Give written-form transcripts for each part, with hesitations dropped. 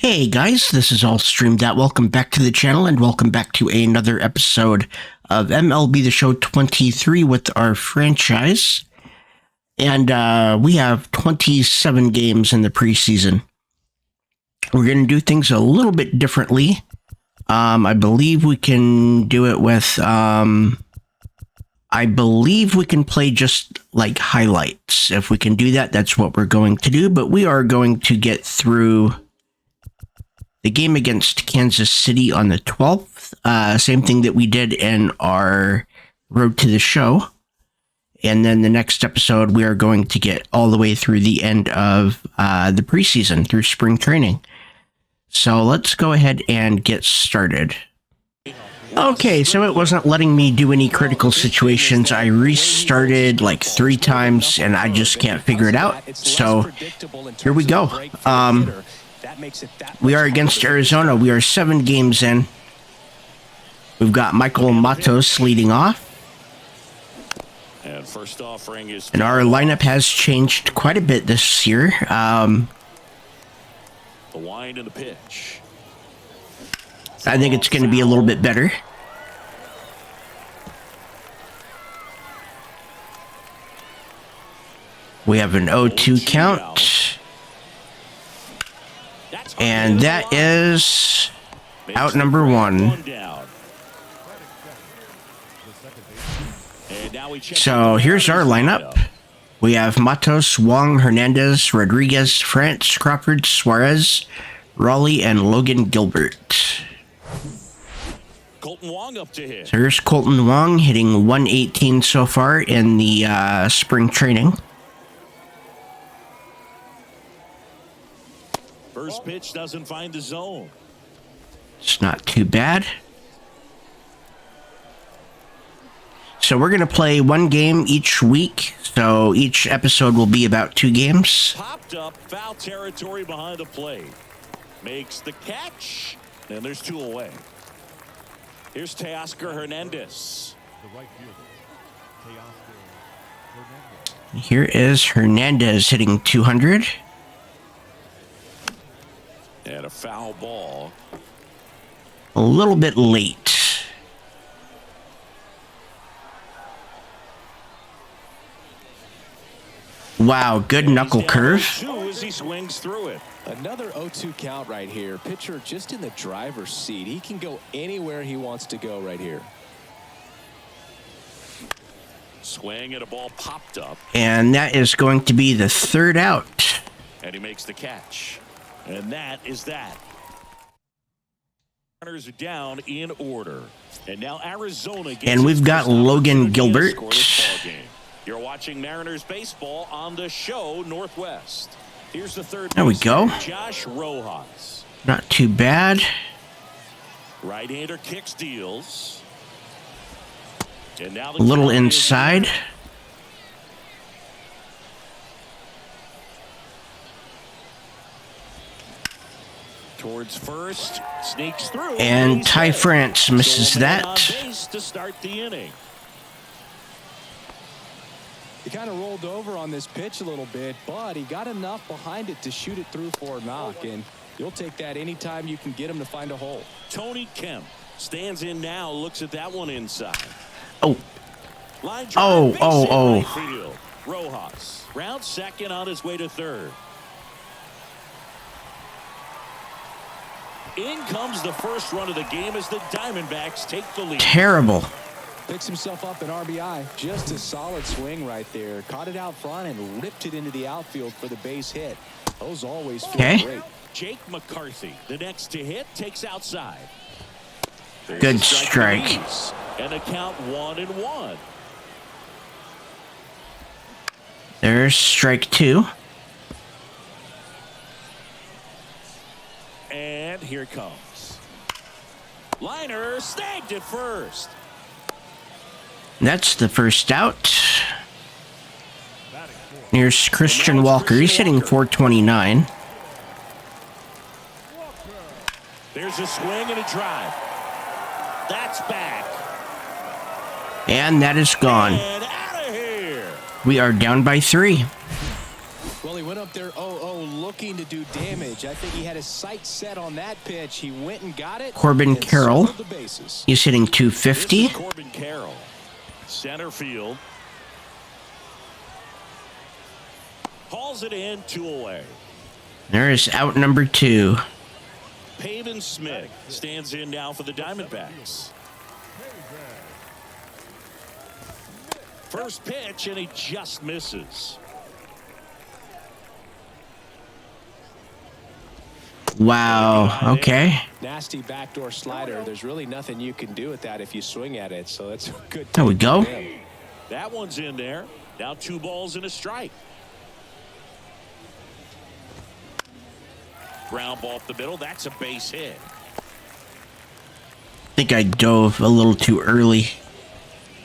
Hey guys, this is illstreamthat. Welcome back to the channel and welcome back to another episode of MLB The Show 23 with our franchise. And we have 27 games in the preseason. We're going to do things a little bit differently. I believe we can do it with... I believe we can play just like highlights. If we can do that, that's what we're going to do. But we are going to get through the game against Kansas City on the 12th. Same thing that we did in our Road to the Show. And then the next episode, we are going to get all the way through the end of the preseason, through spring training. So let's go ahead and get started. Okay, so it wasn't letting me do any critical situations. I restarted like 3 times and I just can't figure it out. So here we go. We are against Arizona. We are 7 games in. We've got Michael Matos leading off. And our lineup has changed quite a bit this year. The wind and the pitch. I think it's going to be a little bit better. We have an 0-2 count. And that is out number 1. So here's our lineup. We have Matos, Wong, Hernandez, Rodriguez, France, Crawford, Suarez, Raleigh, and Logan Gilbert. So here's Colton Wong hitting 118 so far in the spring training. First pitch doesn't find the zone. It's not too bad. So we're going to play 1 game each week. So each episode will be about 2 games. Popped up, foul territory behind the plate. Makes the catch. And there's 2 away. Here's Teoscar Hernandez. Here is Hernandez hitting 200. And a foul ball. A little bit late. Wow, good knuckle curve. As he swings through it. Another 0-2 count right here. Pitcher just in the driver's seat. He can go anywhere he wants to go right here. Swing and a ball popped up. And that is going to be the 3rd out. And he makes the catch. And that is that. Runners are down in order. And now Arizona gets and we've got Logan Gilbert. You're watching Mariners baseball on the show Northwest. Here's the 3rd. There we go. Josh Rojas. Not too bad. Right-hander kicks, deals. And now a little inside. Towards first, sneaks through. And Ty France misses that. To start the inning. He kind of rolled over on this pitch a little bit, but he got enough behind it to shoot it through for a knock, and you'll take that anytime you can get him to find a hole. Tony Kemp stands in now, looks at that one inside. Oh. Oh. Rojas round second on his way to 3rd. In comes the first run of the game as the Diamondbacks take the lead. Terrible. Picks himself up an RBI. Just a solid swing right there. Caught it out front and ripped it into the outfield for the base hit. Those always feel great. Jake McCarthy, the next to hit, takes outside. Good strike. And a count 1-1. There's strike 2. And here it comes. Liner snagged at first. That's the 1st out. Here's Christian Walker. He's hitting 429. There's a swing and a drive. That's back. And that is gone. And out of here. We are down by 3. Well, he went up there 0-0 looking to do damage. I think he had his sights set on that pitch. He went and got it. Corbin Carroll. The bases. He's hitting 250. This is Corbin Carroll, center field. Hauls it in, 2 away. There is out number 2. Pavin Smith stands in now for the Diamondbacks. First pitch, and he just misses. Wow. Okay. Nasty backdoor slider. There's really nothing you can do with that if you swing at it. So that's a good. There we go. That one's in there. Now 2 balls and a strike. Ground ball up the middle. That's a base hit. I think I dove a little too early.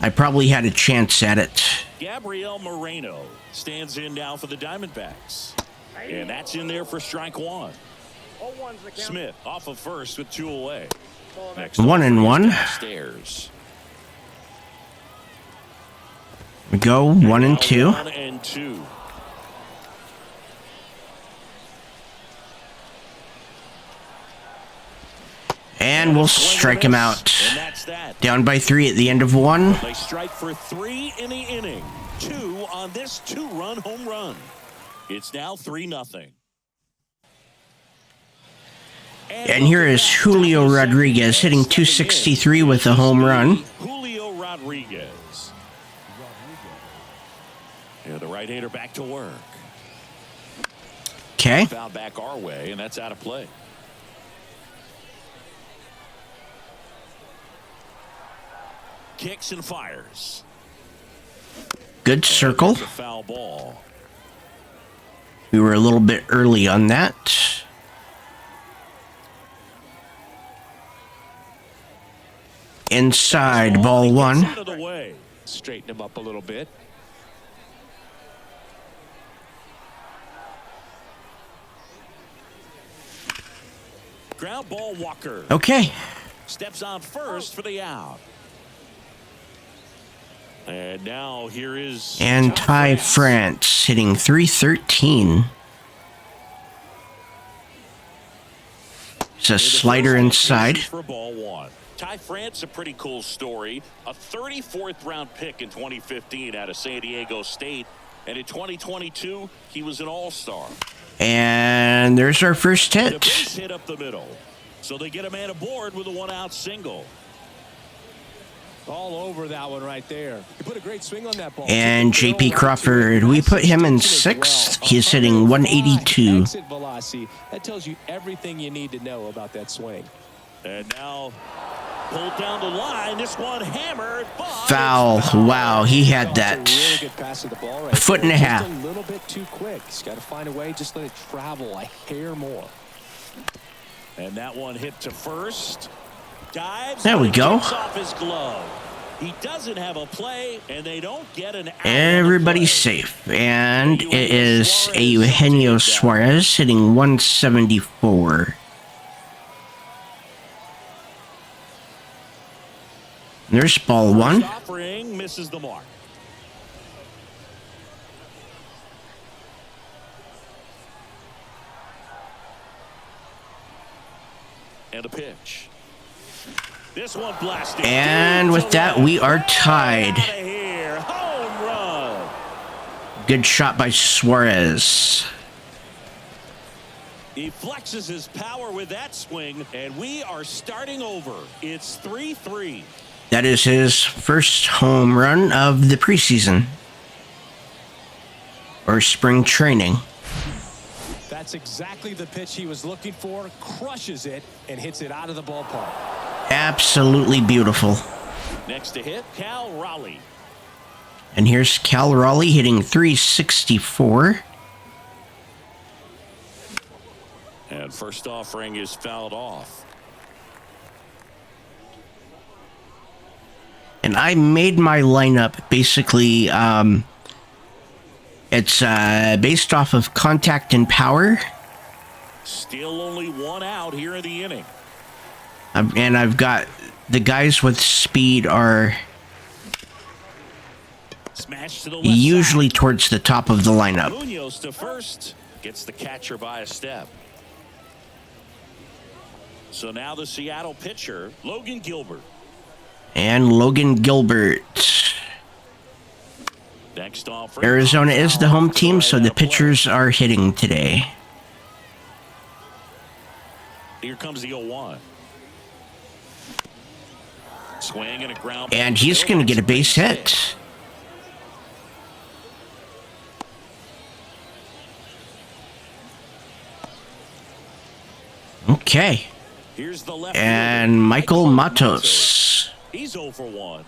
I probably had a chance at it. Gabriel Moreno stands in now for the Diamondbacks. And that's in there for strike 1. Smith off of first with 2 away. Next 1-1. Downstairs. We go 1-2. 1-2. And we'll strike him out. And that's that. Down by 3 at the end of 1. They strike for 3 in the inning. 2 on this 2-run home run. It's now 3-0. And here is Julio Rodriguez hitting 263 with a home run. Julio Rodriguez. Yeah, the right-hander back to work. Okay. Foul back our way, and that's out of play. Kicks and fires. Good circle. It's a foul ball. We were a little bit early on that. Inside, ball 1. Out of the way. Straighten him up a little bit. Ground ball, Walker. Okay. Steps on first for the out. And now here is And Ty France hitting 313. It's a slider inside. For ball 1. Ty France, a pretty cool story. A 34th round pick in 2015 out of San Diego State. And in 2022, he was an all-star. And there's our first The hit. base hit up the middle. So they get a man aboard with a 1-out single. All over that one right there. He put a great swing on that ball. And JP Crawford, we put him in 6th. He's hitting 182. Exit velocity. That tells you everything you need to know about that swing. And now pulled down the line. This one hammered. But Foul. Wow, he had that. That's a really good pass of the ball right A foot and a there. half. Just a little bit too quick. He's got to find a way. Just let it travel a hair more. And that one hit to first. Dives. There we go. Kicks off his glove. He doesn't have a play, and they don't get an out. Everybody's safe. And it is Eugenio Suarez hitting 174. There's ball 1. Offering misses the mark. And a pitch. This one blasted. And with that, we are tied. Out of here. Home run. Good shot by Suarez. He flexes his power with that swing, and we are starting over. It's 3-3. That is his first home run of the preseason. Or spring training. That's exactly the pitch he was looking for. Crushes it and hits it out of the ballpark. Absolutely beautiful. Next to hit, Cal Raleigh. And here's Cal Raleigh hitting 364. And first offering is fouled off. And I made my lineup basically, it's based off of contact and power. Still only 1 out here in the inning. And I've got the guys with speed are Smash to the left usually side. towards the top of the lineup. Munoz to first. Gets the catcher by a step. So now the Seattle pitcher, Logan Gilbert. And Logan Gilbert. Next off, Arizona is the home team, so the pitchers are hitting today. Here comes the 0-1. Swing and a ground. And he's going to get a base hit. Okay. Here's the left and fielder, Michael Matos. He's 0 for 1.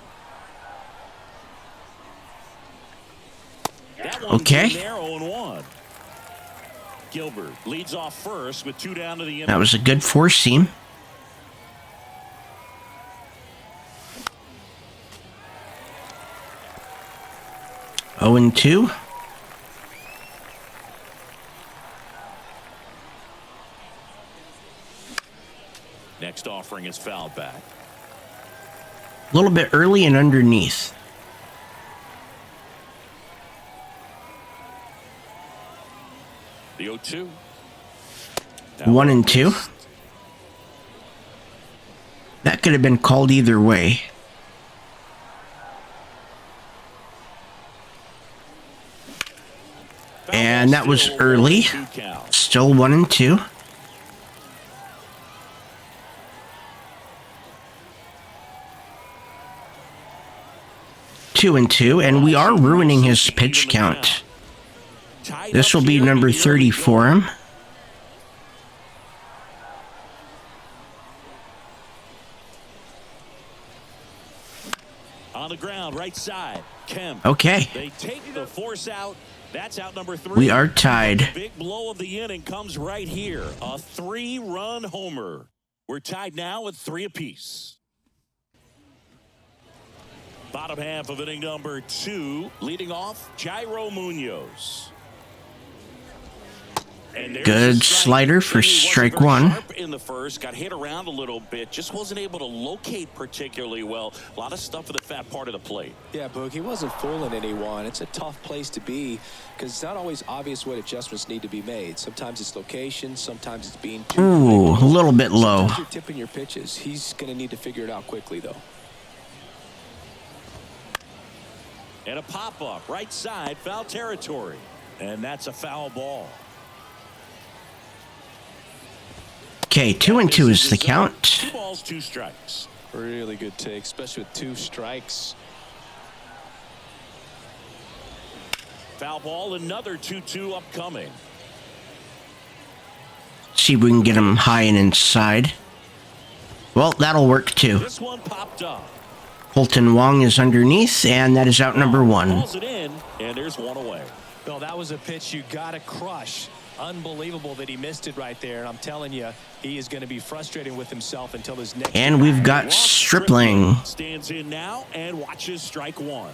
That one's Okay. in there, 0-1. Gilbert leads off first with 2 down to the inning. That was a good four seam. Oh and 2. Next offering is fouled back. A little bit early and underneath. The 0-2. 1 and 2. That could have been called either way. And that was early. Still 1 and 2. Two and 2, and we are ruining his pitch count. This will be number 30 for him. On the ground, right side. Kemp. Okay. They take the force out. That's out number 3. We are tied. The big blow of the inning comes right here. A 3-run homer. We're tied now at 3 apiece. Bottom half of inning number 2. Leading off, Jairo Munoz. Good slider for strike 1. In the first, got hit around a little bit, just wasn't able to locate particularly well. A lot of stuff at the fat part of the plate. Yeah, Boog, he wasn't fooling anyone. It's a tough place to be because it's not always obvious what adjustments need to be made. Sometimes it's location, sometimes it's being too Ooh, a little bit low. Sometimes you're tipping your pitches. He's going to need to figure it out quickly, though. And a pop-up, right side, foul territory. And that's a foul ball. Okay, 2 and 2 is the count. 2 balls, 2 strikes. Really good take, especially with 2 strikes. Foul ball, another 2-2 upcoming. See if we can get him high and inside. Well, that'll work too. This one popped up. Colton Wong is underneath, and that is out number 1. Balls it in, and there's 1 away. Bill, that was a pitch you got to crush. Unbelievable that he missed it right there. And I'm telling you, he is going to be frustrated with himself until his next. And we've got Stripling. Stands in now and watches strike 1.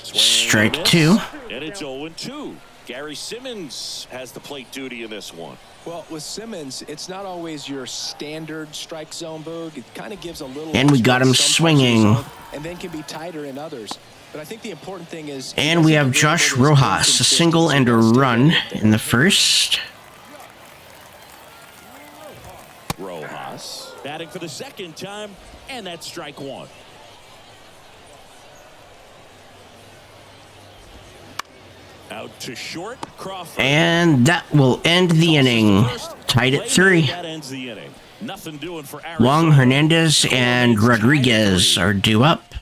Strike 2. And it's 0-2. Gary Simmons has the plate duty in this one. Well, with Simmons, it's not always your standard strike zone, Boog. It kind of gives a little. And we got him swinging. And then can be tighter in others. But I think the important thing is. And we have Josh Rojas, a single and a run in the first. Rojas batting for the second time, and that's strike 1. Out to short, Crawford. And that will end the inning. Tied at 3. That ends the inning. Nothing doing for Arizona. Wong, Hernandez, and Rodriguez are due up.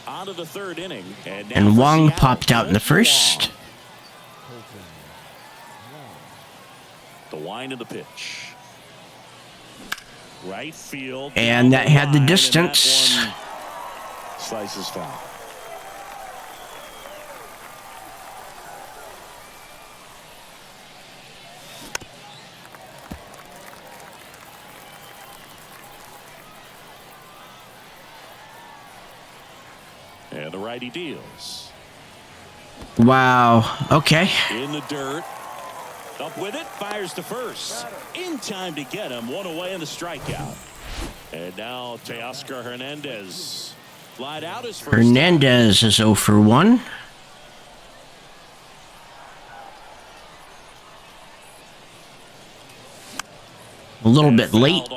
On to the 3rd inning. And Wong popped out in the first. The wind of the pitch. Right field. And that had the distance. Slices foul. And the righty deals. Wow. Okay. In the dirt. Up with it. Fires to first. In time to get him. 1 away in the strikeout. And now Teoscar Hernandez. Flied out his first Hernandez is 0 for 1. A little bit late.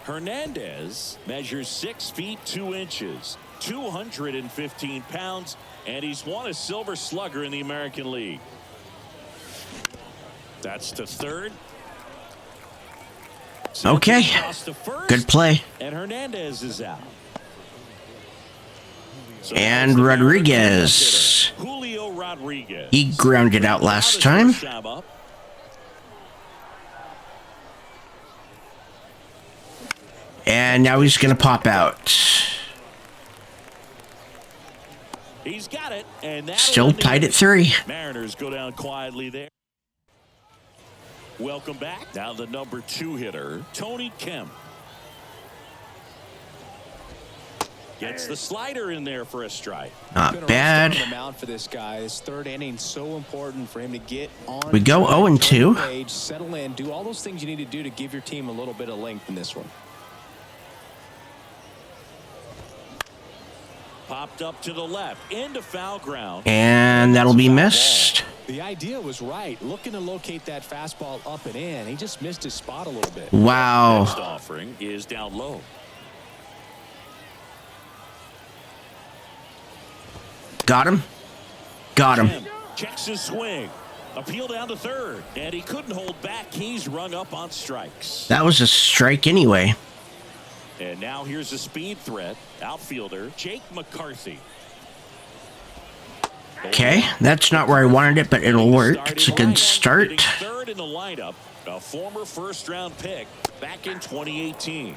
Hernandez measures 6 feet 2 inches, 215 pounds, and he's won a Silver Slugger in the American League. That's to third. Okay. Good play. And Hernandez is out. So And Rodriguez. Julio Rodriguez. He grounded out last time. And now he's going to pop out. He's got it, and Still tied at 3. Mariners go down quietly there. Welcome back. Now the number 2 hitter, Tony Kemp. Gets the slider in there for a strike. Not bad. For this guy, his third inning so important for him to get on. We go 0-2. Settle in, do all those things you need to do to give your team a little bit of length in this one. Popped up to the left, into foul ground. And that'll be missed. The idea was right. Looking to locate that fastball up and in. He just missed his spot a little bit. Wow. Next offering is down low. Got him. Got him. Checks his swing. Appeal down to third. And he couldn't hold back. He's rung up on strikes. That was a strike anyway. And now here's a speed threat. Outfielder Jake McCarthy. Okay, that's not where I wanted it, but it'll work. It's a good start. Third in the lineup, a former first-round pick back in 2018.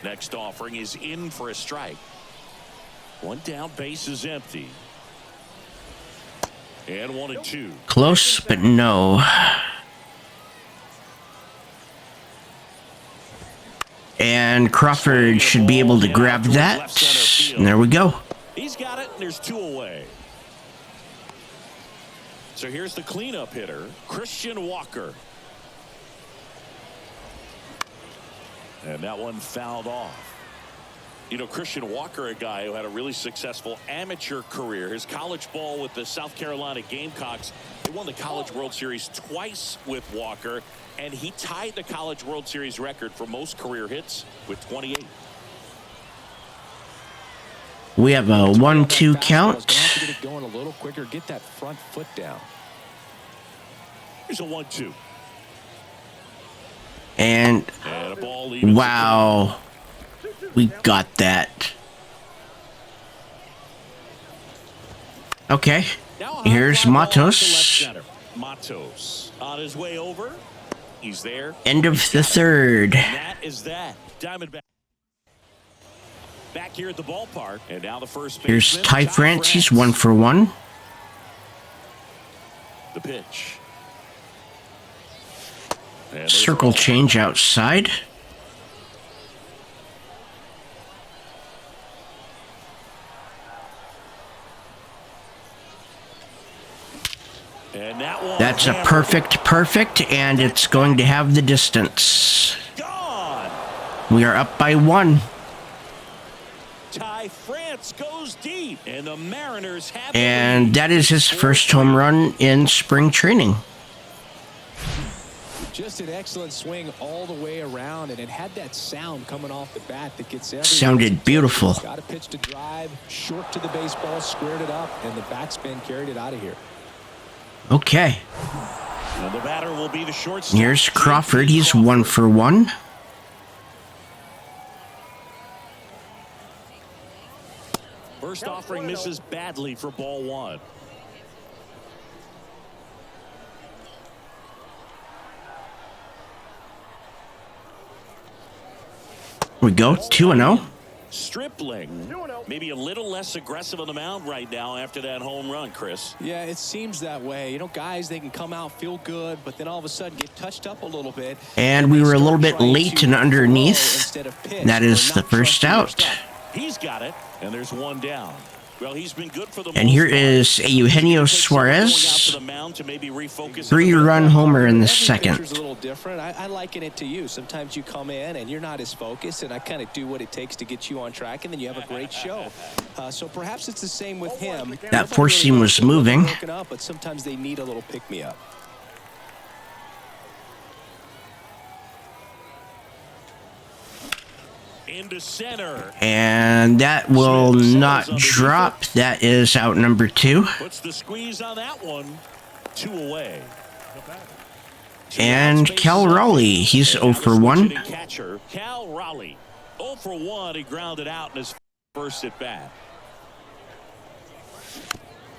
Next offering is in for a strike. One down, base is empty. And 1-2. Close, but no. And Crawford should be able to grab that. And there we go. He's got it, and there's 2 away. So here's the cleanup hitter, Christian Walker. And that one fouled off. You know, Christian Walker, a guy who had a really successful amateur career. His college ball with the South Carolina Gamecocks. They won the College World Series twice with Walker, and he tied the College World Series record for most career hits with 28. We have a 1-2 count. Get it going a little quicker. Get that front foot down. Here's a 1-2. And a ball leaving. wow. We got that. Okay. Here's Matos. Matos on his way over. He's there. End of the third. And that is that. Diamondback back here at the ballpark. And now the first baseman, Here's Ty France. He's 1 for 1. The pitch. Circle change outside. And that one That's a perfect, and it's going to have the distance. gone. We are up by 1. Ty France goes deep, and the Mariners have. And that is his first home run in spring training. Just an excellent swing all the way around, and it had that sound coming off the bat that gets everyone. Sounded beautiful. Got a pitch to drive, short to the baseball, squared it up, and the backspin carried it out of here. Okay. And the batter will be the shortstop. Here's Crawford. He's 1 for 1. First offering misses badly for ball 1. We go 2-0. Stripling, maybe a little less aggressive on the mound right now after that home run, Chris. Yeah, it seems that way. You know, guys, they can come out, feel good, but then all of a sudden get touched up a little bit. And we were a little bit late and underneath. That is the first out. He's got it, and there's 1 down. Well, he's been good for the And here is a Eugenio Suarez. 3-run homer in the second. Every pitcher's a little different. I liken it to you. Sometimes you come in and you're not as focused, and I kind of do what it takes to get you on track, and then you have a great show. So perhaps it's the same with him. That four seam was moving. But sometimes they need a little pick-me-up. Into center. And that will not drop. That is out number 2. Puts the squeeze on that one. 2 away. And Cal Raleigh, he's 0 for 1. Catcher Cal Raleigh, 0 for 1. He grounded out in his first at bat.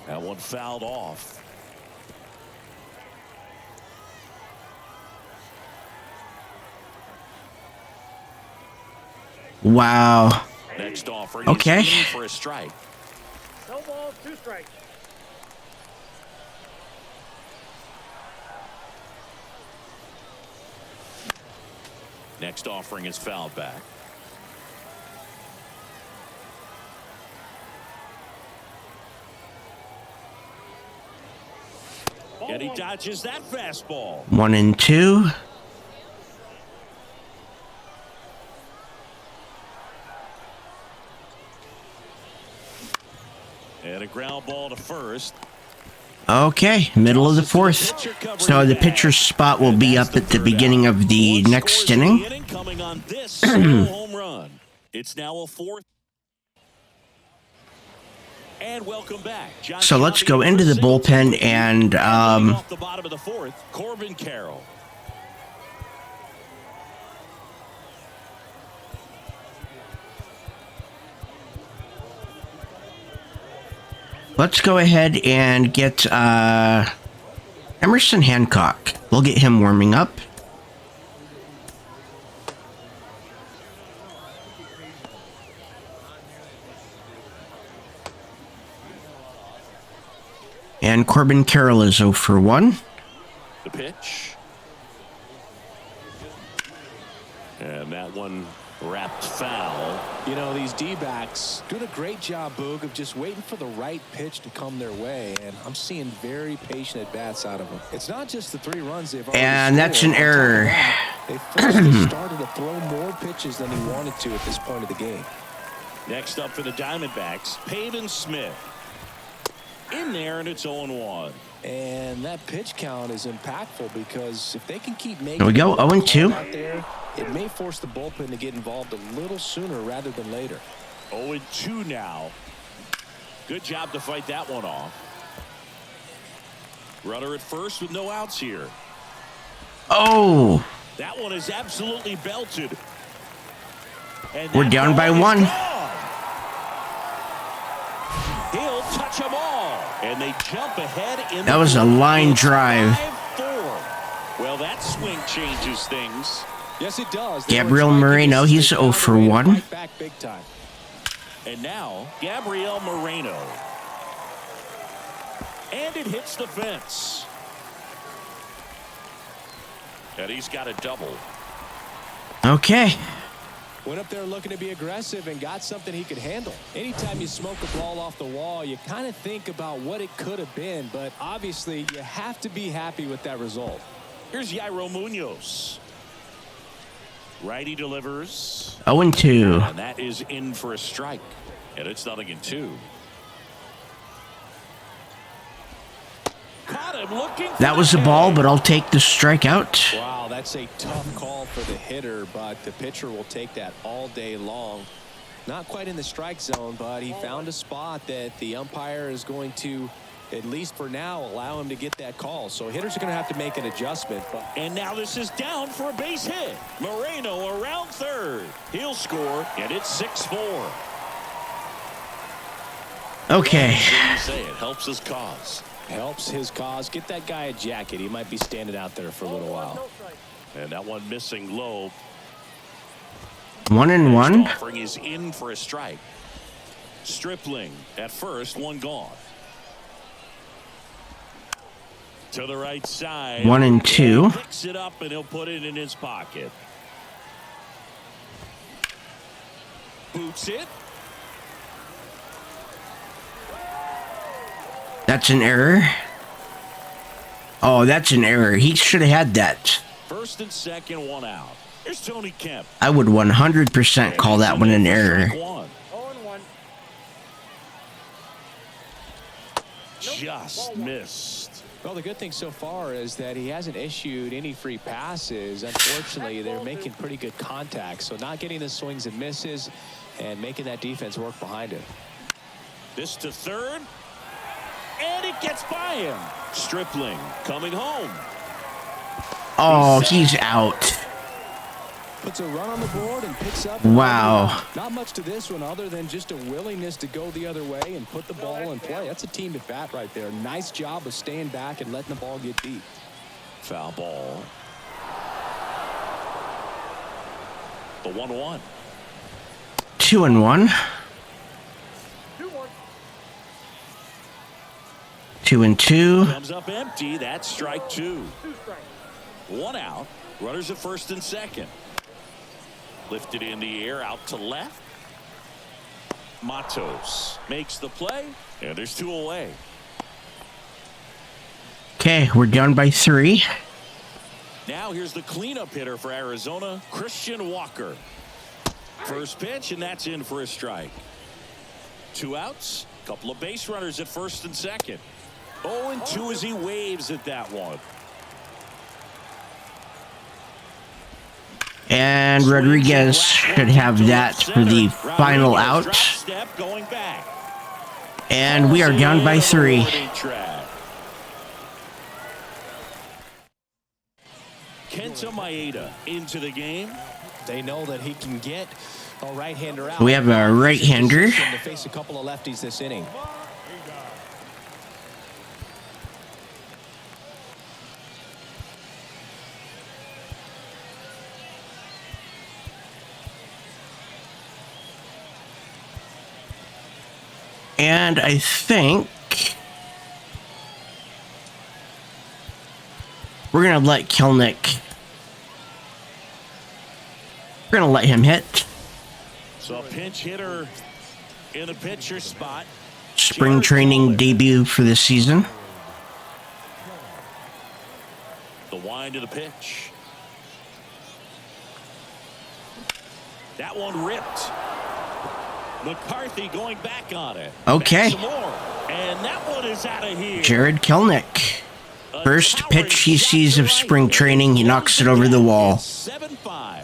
That one fouled off. Wow. Next offering okay. is for a strike. No balls, 2 strikes. Next offering is fouled back. And he dodges that fastball. 1 and 2. And a ground ball to first. Okay, middle of the 4th. So the pitcher's spot will be up at the beginning of the next inning. Coming on this solo home run. It's now a 4th. And welcome back. So let's go into the bullpen and off the bottom of the 4th, Corbin Carroll. let's go ahead and get Emerson Hancock. We'll get him warming up. And Corbin Carroll is 0 for 1. The pitch. And that one wrapped foul. You know, these D-backs doing a great job, Boog, of just waiting for the right pitch to come their way, and I'm seeing very patient at-bats out of them. It's not just the 3 runs they've already And that's scored. an error. They first started to throw more pitches than he wanted to at this point of the game. Next up for the Diamondbacks, Pavin Smith. In there, and it's 0-1. And that pitch count is impactful because if they can keep making There we go, 0-2. out there, it may force the bullpen to get involved a little sooner rather than later. 0-2 now. Good job to fight that one off. Runner at first with no outs here. Oh, That one is absolutely belted. And we're that down by ball is 1. gone. He'll touch them all. And they jump ahead in That was a line drive. 5-4. Well, that swing changes things. Yes, it does. Gabriel Moreno, he's 0 for 1. Right back big time. And now, Gabriel Moreno. And it hits the fence. And he's got a double. Okay. Went up there looking to be aggressive and got something he could handle. Anytime you smoke a ball off the wall, you kind of think about what it could have been, but obviously you have to be happy with that result. Here's Yairo Munoz. Righty delivers. 0-2. And that is in for a strike. And it's 0-2. Caught him looking for That was a ball, but I'll take the strikeout. Wow, that's a tough call for the hitter, but the pitcher will take that all day long. Not quite in the strike zone, but he found a spot that the umpire is going to, at least for now, allow him to get that call. So hitters are going to have to make an adjustment. And now this is down for a base hit. Moreno around third. He'll score, and it's 6-4. Okay. What you say? It helps his cause. Helps his cause. Get that guy a jacket. He might be standing out there for a little while. And that one missing low. 1-1. Offering is in for a strike. Stripling at first, one gone. To the right side. 1-2. Picks it up and he'll put it in his pocket. Boots it. That's an error. Oh, that's an error. He should have had that. First and second, one out. Here's Tony Kemp. I would 100% call that one an error. 0-1. Just missed. Well, the good thing so far is that he hasn't issued any free passes. Unfortunately, they're making pretty good contact. So not getting the swings and misses and making that defense work behind him. This to third. And it gets by him. Stripling coming home. Oh, he's out. Puts a run on the board and picks up. Wow. Not much to this one other than just a willingness to go the other way and put the ball in play. That's a team at bat right there. Nice job of staying back and letting the ball get deep. Foul ball. The 1-1. 2-1. 2-1. 2-2. Comes up empty. That's strike two. 2 strikes. One out. Runners at first and second. Lifted in the air out to left. Matos makes the play. And there's 2 away. Okay, we're down by 3. Now here's the cleanup hitter for Arizona, Christian Walker. First pitch, and that's in for a strike. 2 outs. Couple of base runners at first and second. 0-2 as he waves at that one. And Rodriguez should have that for the final out. Step going back. And we are down by 3. Kenta Maeda into the game. They know that he can get a right-hander out. We have a right-hander. To face a couple of lefties this inning. And I think we're going to let Kelnick. We're going to let him hit. So a pinch hitter in the pitcher spot. Spring training debut for this season. The wind of the pitch. That one ripped. McCarthy going back on it. Okay. And that one is out of here. Jared Kelnick. First pitch he sees of spring training, he knocks it over the wall. 7-5.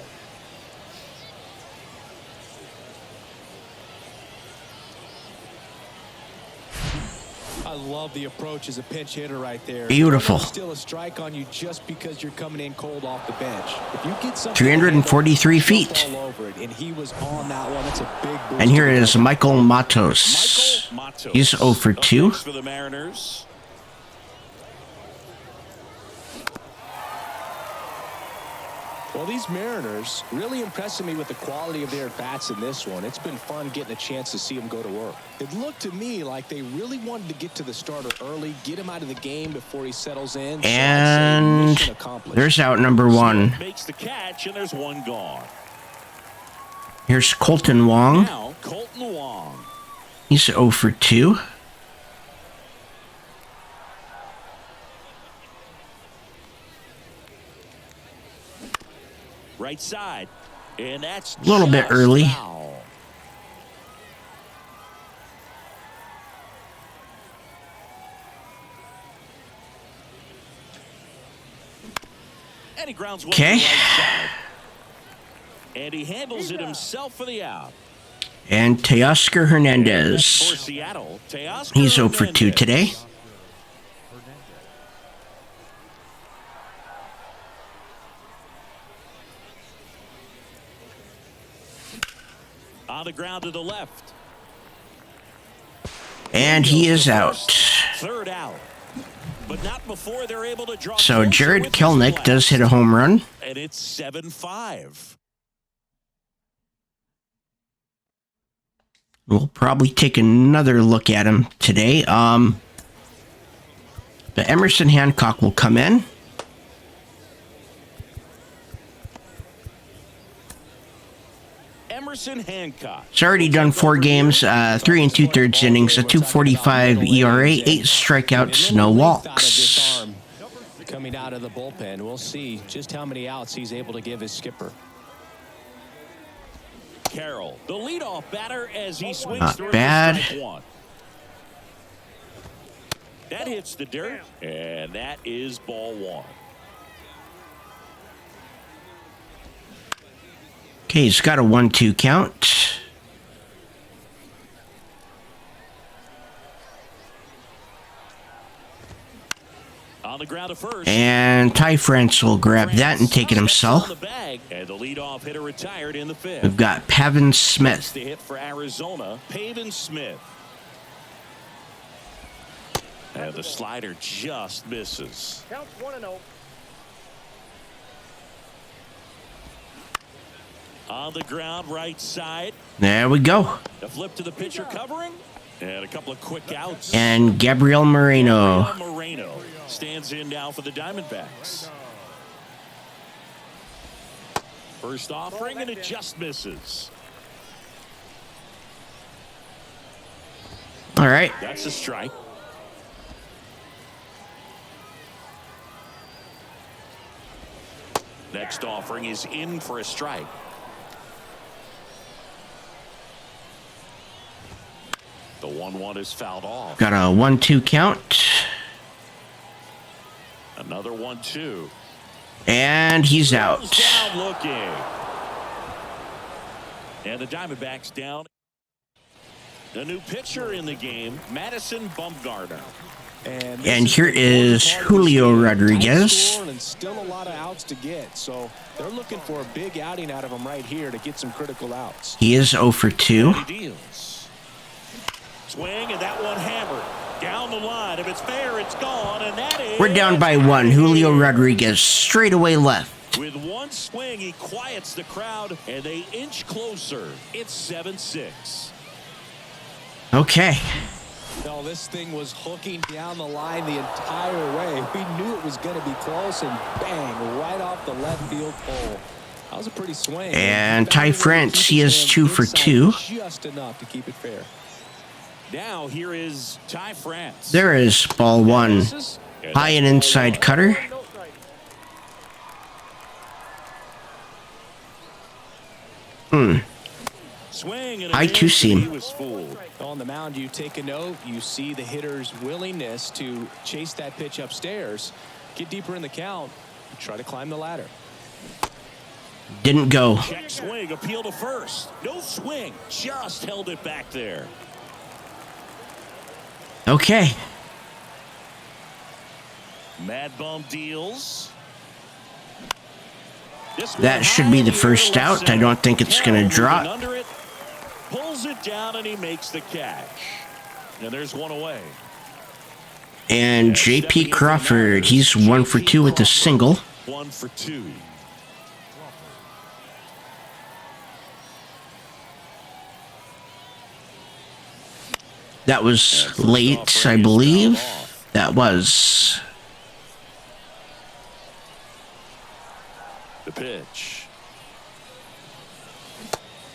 I love the approach as a pinch hitter right there. Beautiful. Still a strike on you just because you're coming in cold off the bench. If you get something 343 feet. all over it, and he was on that one. That's a big boost. And here is Michael Matos. He's 0 for 2. For the Mariners. Well, these Mariners really impressing me with the quality of their at-bats in this one. It's been fun getting a chance to see them go to work. It looked to me like they really wanted to get to the starter early, get him out of the game before he settles in. And there's out number 1. Makes the catch, and there's one gone. Here's Colton Wong. Now, Colton Wong. He's 0 for 2. Right side. And that's A little bit early. Foul. And he grounds one to the right side. And he handles it himself for the out. And Teoscar Hernandez. For Seattle, Teoscar He's 0 for 2 today. On the ground to the left. And he is out. Third out. But not before they're able to draw. So Jared Kelnick does hit a home run. And it's 7-5. We'll probably take another look at him today. But Emerson Hancock will come in. Emerson Hancock. It's already done 4 games, 3 2/3 innings, a 2.45 ERA, 8 strikeouts, no walks. Coming out of the bullpen, we'll see just how many outs he's able to give his skipper. Carroll, the leadoff batter, as he swings Not through bad. strike one. That hits the dirt, and that is ball 1. Okay, he's got a 1-2 count. On the ground to first. And Ty France will grab that and take it himself. And the leadoff hitter retired in the 5th. We've got Pavin That's Smith. the hit for Arizona. Pavin Smith. And the slider just misses. Counts 1-0. On the ground, right side. There we go. The flip to the pitcher covering. And a couple of quick outs. And Gabriel Moreno. Gabriel Moreno stands in now for the Diamondbacks. First offering, and it just misses. All right. That's a strike. Next offering is in for a strike. The 1-1 is fouled off. Got a 1-2 count. Another 1-2. And he's out. Down looking. And the Diamondbacks down. The new pitcher in the game, Madison Bumgarner. And here is Julio Rodriguez. And still a lot of outs to get, so they're looking for a big outing out of him right here to get some critical outs. He is 0 for 2. He deals. Swing, and that one hammered down the line. If it's fair, it's gone, and that is. We're down by 1. Julio Rodriguez straight away left. With one swing, he quiets the crowd, and they inch closer. It's 7-6. Okay. No, this thing was hooking down the line the entire way. We knew it was going to be close, and bang, right off the left field pole. That was a pretty swing. And Ty France, he is 2 for 2. Just enough to keep it fair. Now here is Ty France. There is ball 1. High and inside cutter. No strike. Swing, and High two seam. he was fooled. On the mound, you take a note. You see the hitter's willingness to chase that pitch upstairs, get deeper in the count, try to climb the ladder. Didn't go. Check swing, appeal to first. No swing, just held it back there. Okay. Mad Bum deals. That should be the first out. I don't think it's going to drop. Under it, pulls it down, and he makes the catch. And there's one away. And J.P. Crawford, he's 1 for 2 with a single. 1 for 2. That was late, I believe. That was. The pitch.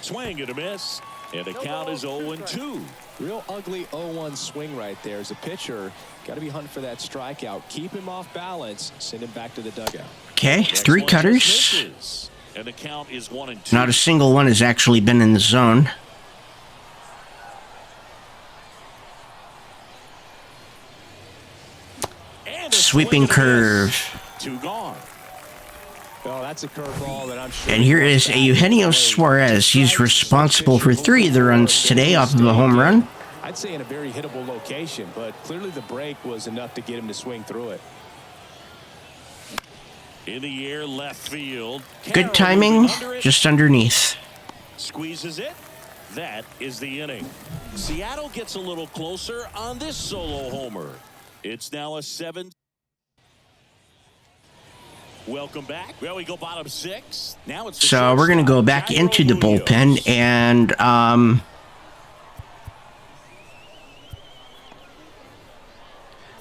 Swing and a miss. And the count is 0-2. Real ugly 0-1 swing right there. As a pitcher, got to be hunting for that strikeout. Keep him off balance. Send him back to the dugout. Okay, 3 cutters. And the count is 1-2. Not a single one has actually been in the zone. Sweeping curve. 2 gone. Oh, that's a curveball that I'm sure. And here is Eugenio Suarez. He's responsible for 3 of the runs today off of a home run. I'd say in a very hittable location, but clearly the break was enough to get him to swing through it. In the air, left field. Good timing, just underneath. Squeezes it. That is the inning. Seattle gets a little closer on this solo homer. It's now a 7. Welcome back. Well, we go bottom 6. Now it's So we're going to go back into the bullpen and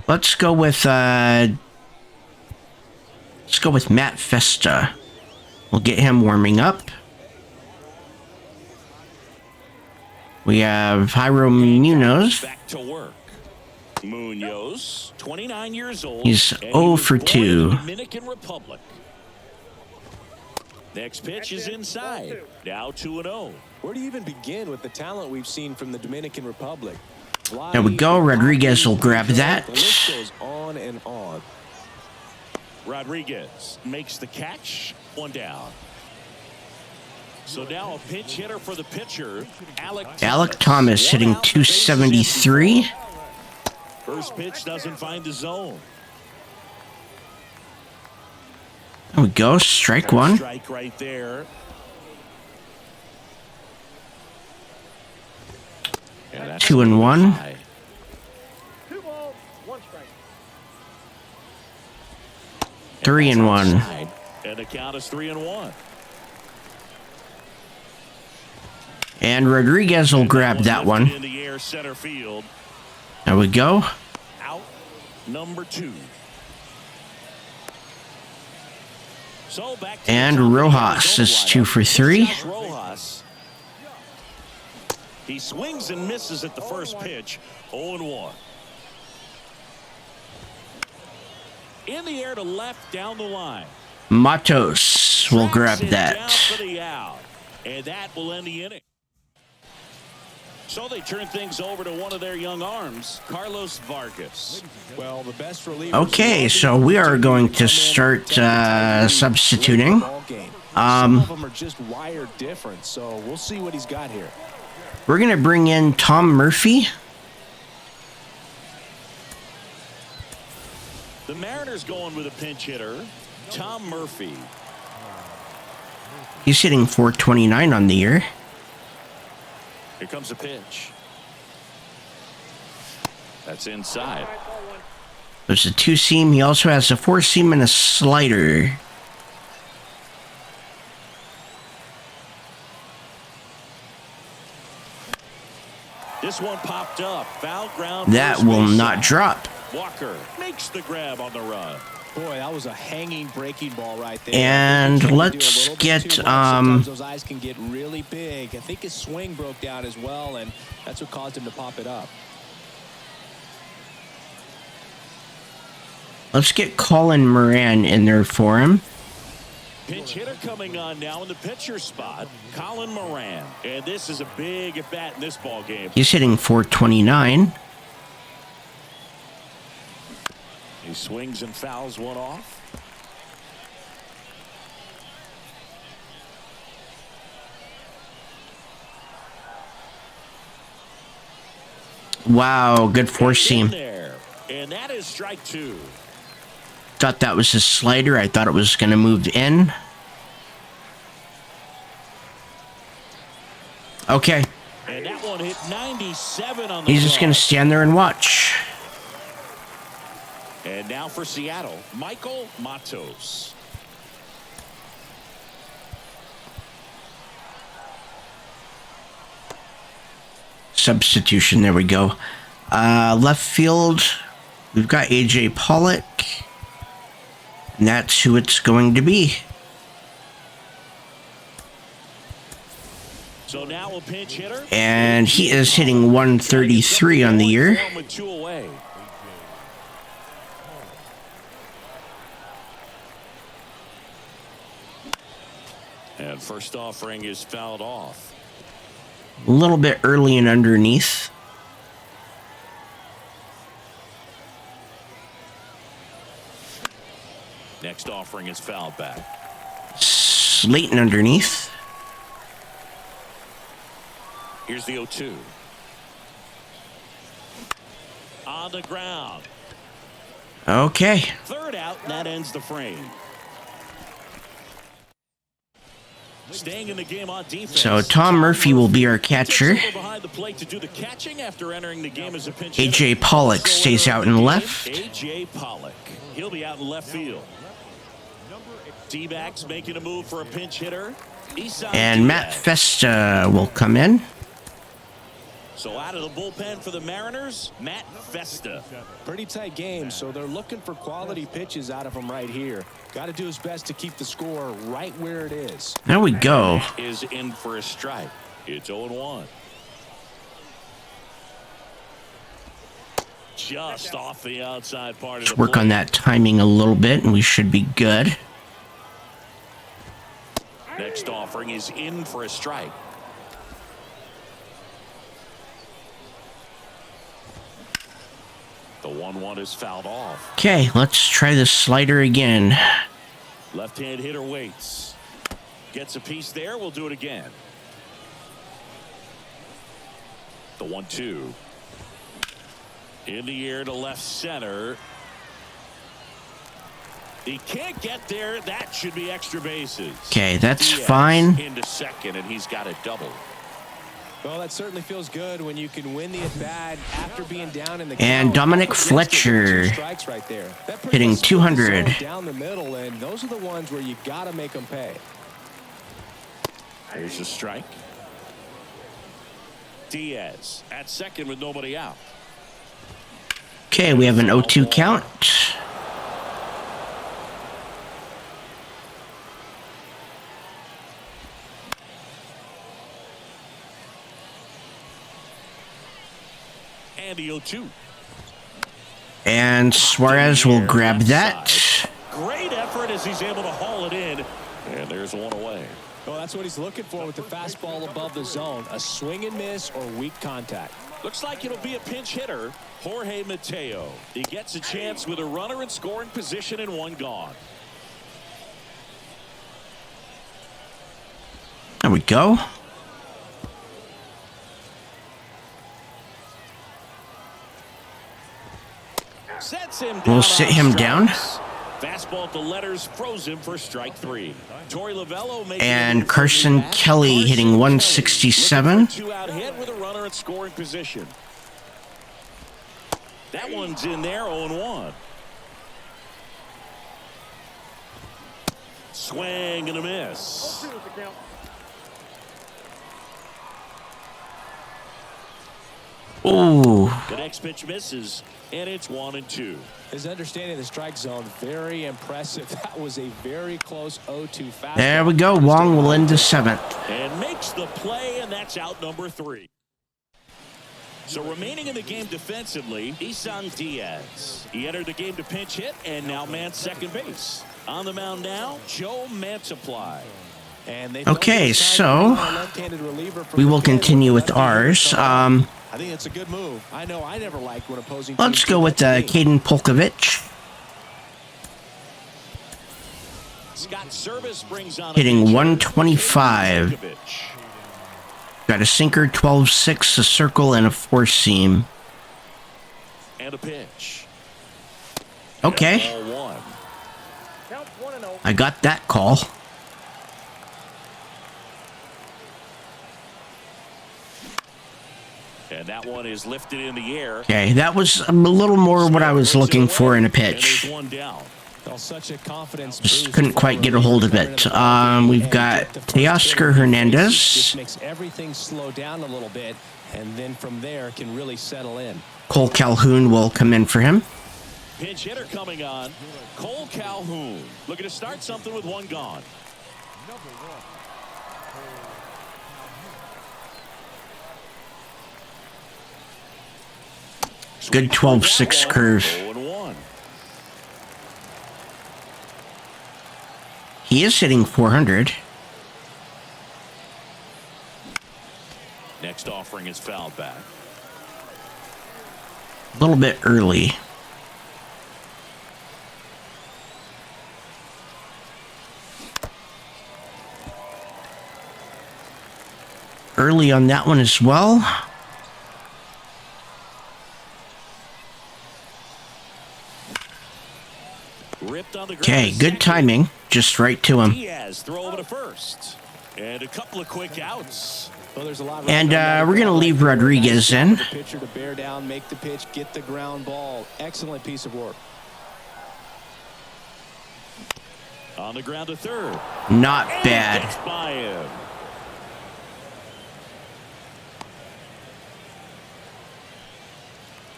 let's go with Matt Festa. We'll get him warming up. We have Jairo Munoz. Back to work. Munoz, 29 years old. He's and 0 was for born in 2. the Dominican Republic. Next pitch is inside. Now 2-0. Where do you even begin with the talent we've seen from the Dominican Republic? There we go. Rodriguez will grab that. The list goes on and on. Rodriguez makes the catch. One down. So now a pinch hitter for the pitcher, Alec Thomas hitting 273. First pitch doesn't find the zone. There we go. Strike one. Strike right there. And that's 2-1. high. 2 balls, 1 strike. 3-1. And the count is 3-1. And Rodriguez will grab that one. In the air, center field. There we go. Out number 2. So back to And the top of the Rojas Arizona is 2 for 3. lineup. Rojas. He swings and misses at the first pitch. 0-1. In the air to left down the line. Matos will grab Tracks it that. down for the out. And that will end the inning. So they turn things over to one of their young arms, Carlos Vargas. Well, the best relievers. Okay, so we are going to start substituting. Some of them are just wired different, so we'll see what he's got here. We're going to bring in Tom Murphy. The Mariners going with a pinch hitter, Tom Murphy. He's hitting 429 on the year. Here comes a pitch. That's inside. There's a 2-seam. He also has a 4-seam and a slider. This one popped up. Foul ground. That first will base not side. drop. Walker makes the grab on the run. Boy, that was a hanging breaking ball right there. And Trying to do a let's little bit get, too much. Sometimes those eyes can get really big. I think his swing broke down as well, and that's what caused him to pop it up. Let's get Colin Moran in there for him. Pinch hitter coming on now in the pitcher spot, Colin Moran. And this is a big at bat in this ball game. He's hitting 429. He swings and fouls one off. Wow, good 4-seam. There. And that is strike 2. Thought that was his slider. I thought it was going to move in. Okay. And that one hit 97 on the He's just going to run. stand there and watch. And now for Seattle, Michael Matos. Substitution. There we go. Left field. We've got AJ Pollock. And that's who it's going to be. So now a pinch hitter. And he is hitting 133 on the year. With 2 away. And first offering is fouled off. A little bit early and underneath. Next offering is fouled back. Slayton underneath. Here's the 0-2. On the ground. Okay. Third out, and that ends the frame. Staying in the game on defense. So Tom Murphy will be our catcher. Behind the plate to do the catching after entering the game as a pinch AJ hitter. Pollock Also stays out in entering the left. game, AJ Pollock. He'll be out in left field. D-backs making a move for a pinch hitter. And Matt Festa will come in. So out of the bullpen for the Mariners, Matt Festa. Pretty tight game, so they're looking for quality pitches out of him right here. Got to do his best to keep the score right where it is. There we go. Is in for a strike. It's 0-1. Just off the outside part of Let's the work on that timing a little bit, and we should be good. Next offering is in for a strike. The 1-1 is fouled off. Okay, let's try the slider again. Left-hand hitter waits. Gets a piece there. We'll do it again. The 1-2. In the air to left center. He can't get there. That should be extra bases. Okay, that's Diaz fine. Into second, and he's got a double. Well, that certainly feels good when you can win the at-bat after being down in the And count. Dominic Fletcher Strikes right there. That pretty hitting much 200. goes down the middle, and those are the ones where you got to make them pay. There's a strike. Diaz at second with nobody out. Okay, we have an 0-2 count. And the 0-2. And Suarez will grab that. Great effort as he's able to haul it in. And there's one away. Well, that's what he's looking for with the fastball above the zone. A swing and miss or weak contact. Looks like it'll be a pinch hitter, Jorge Mateo. He gets a chance with a runner in scoring position and one gone. There we go. Sets him down. We'll sit him down. Fastball at the letters froze him for strike 3. Torey Lovello making And Carson Kelly hitting 167. 2-out hit with a runner in scoring position. That one's in there, 0-1. Swing and a miss. 0-2 is the count. Ooh. The next pitch misses, and it's 1-2. His understanding of the strike zone, very impressive. That was a very close 0-2 fastball. There we go. Wong will end the 7th. And makes the play, and that's out number 3. So remaining in the game defensively, Isan Diaz. He entered the game to pinch hit and now man second base. On the mound now, Joe Mantiply. And they Okay, so we will continue with ours. I think it's a good move. I know I never liked when opposing. Let's go with Caden Polkovich. Scott Service brings on Hitting 125. Got a sinker, 12-6, a circle, and a 4-seam. And a pitch. Okay, Ball 1. Count 1-0. I got that call. And that one is lifted in the air. Okay, that was a little more what I was looking for in a And there's pitch. one down. Well, such a confidence Just boost couldn't for quite get a hold of it. We've got Teoscar Hernandez. Just makes everything slow down a little bit, and then from there can really settle in. Cole Calhoun will come in for him. Pinch hitter coming on. Cole Calhoun looking to start something with one gone. Good 12-6 curve. 0-1. He is hitting 400. Next offering is fouled back. A little bit early. Early on that one as well. Ripped on the ground Okay, to good second. timing. Just right to him. Diaz throw over to first. And a couple of quick outs. Well, there's a lot And right we're going to leave Rodriguez in. The pitcher to bear down, make the pitch, get the ground ball. Excellent piece of work. On the ground to third. Not And bad. gets by him.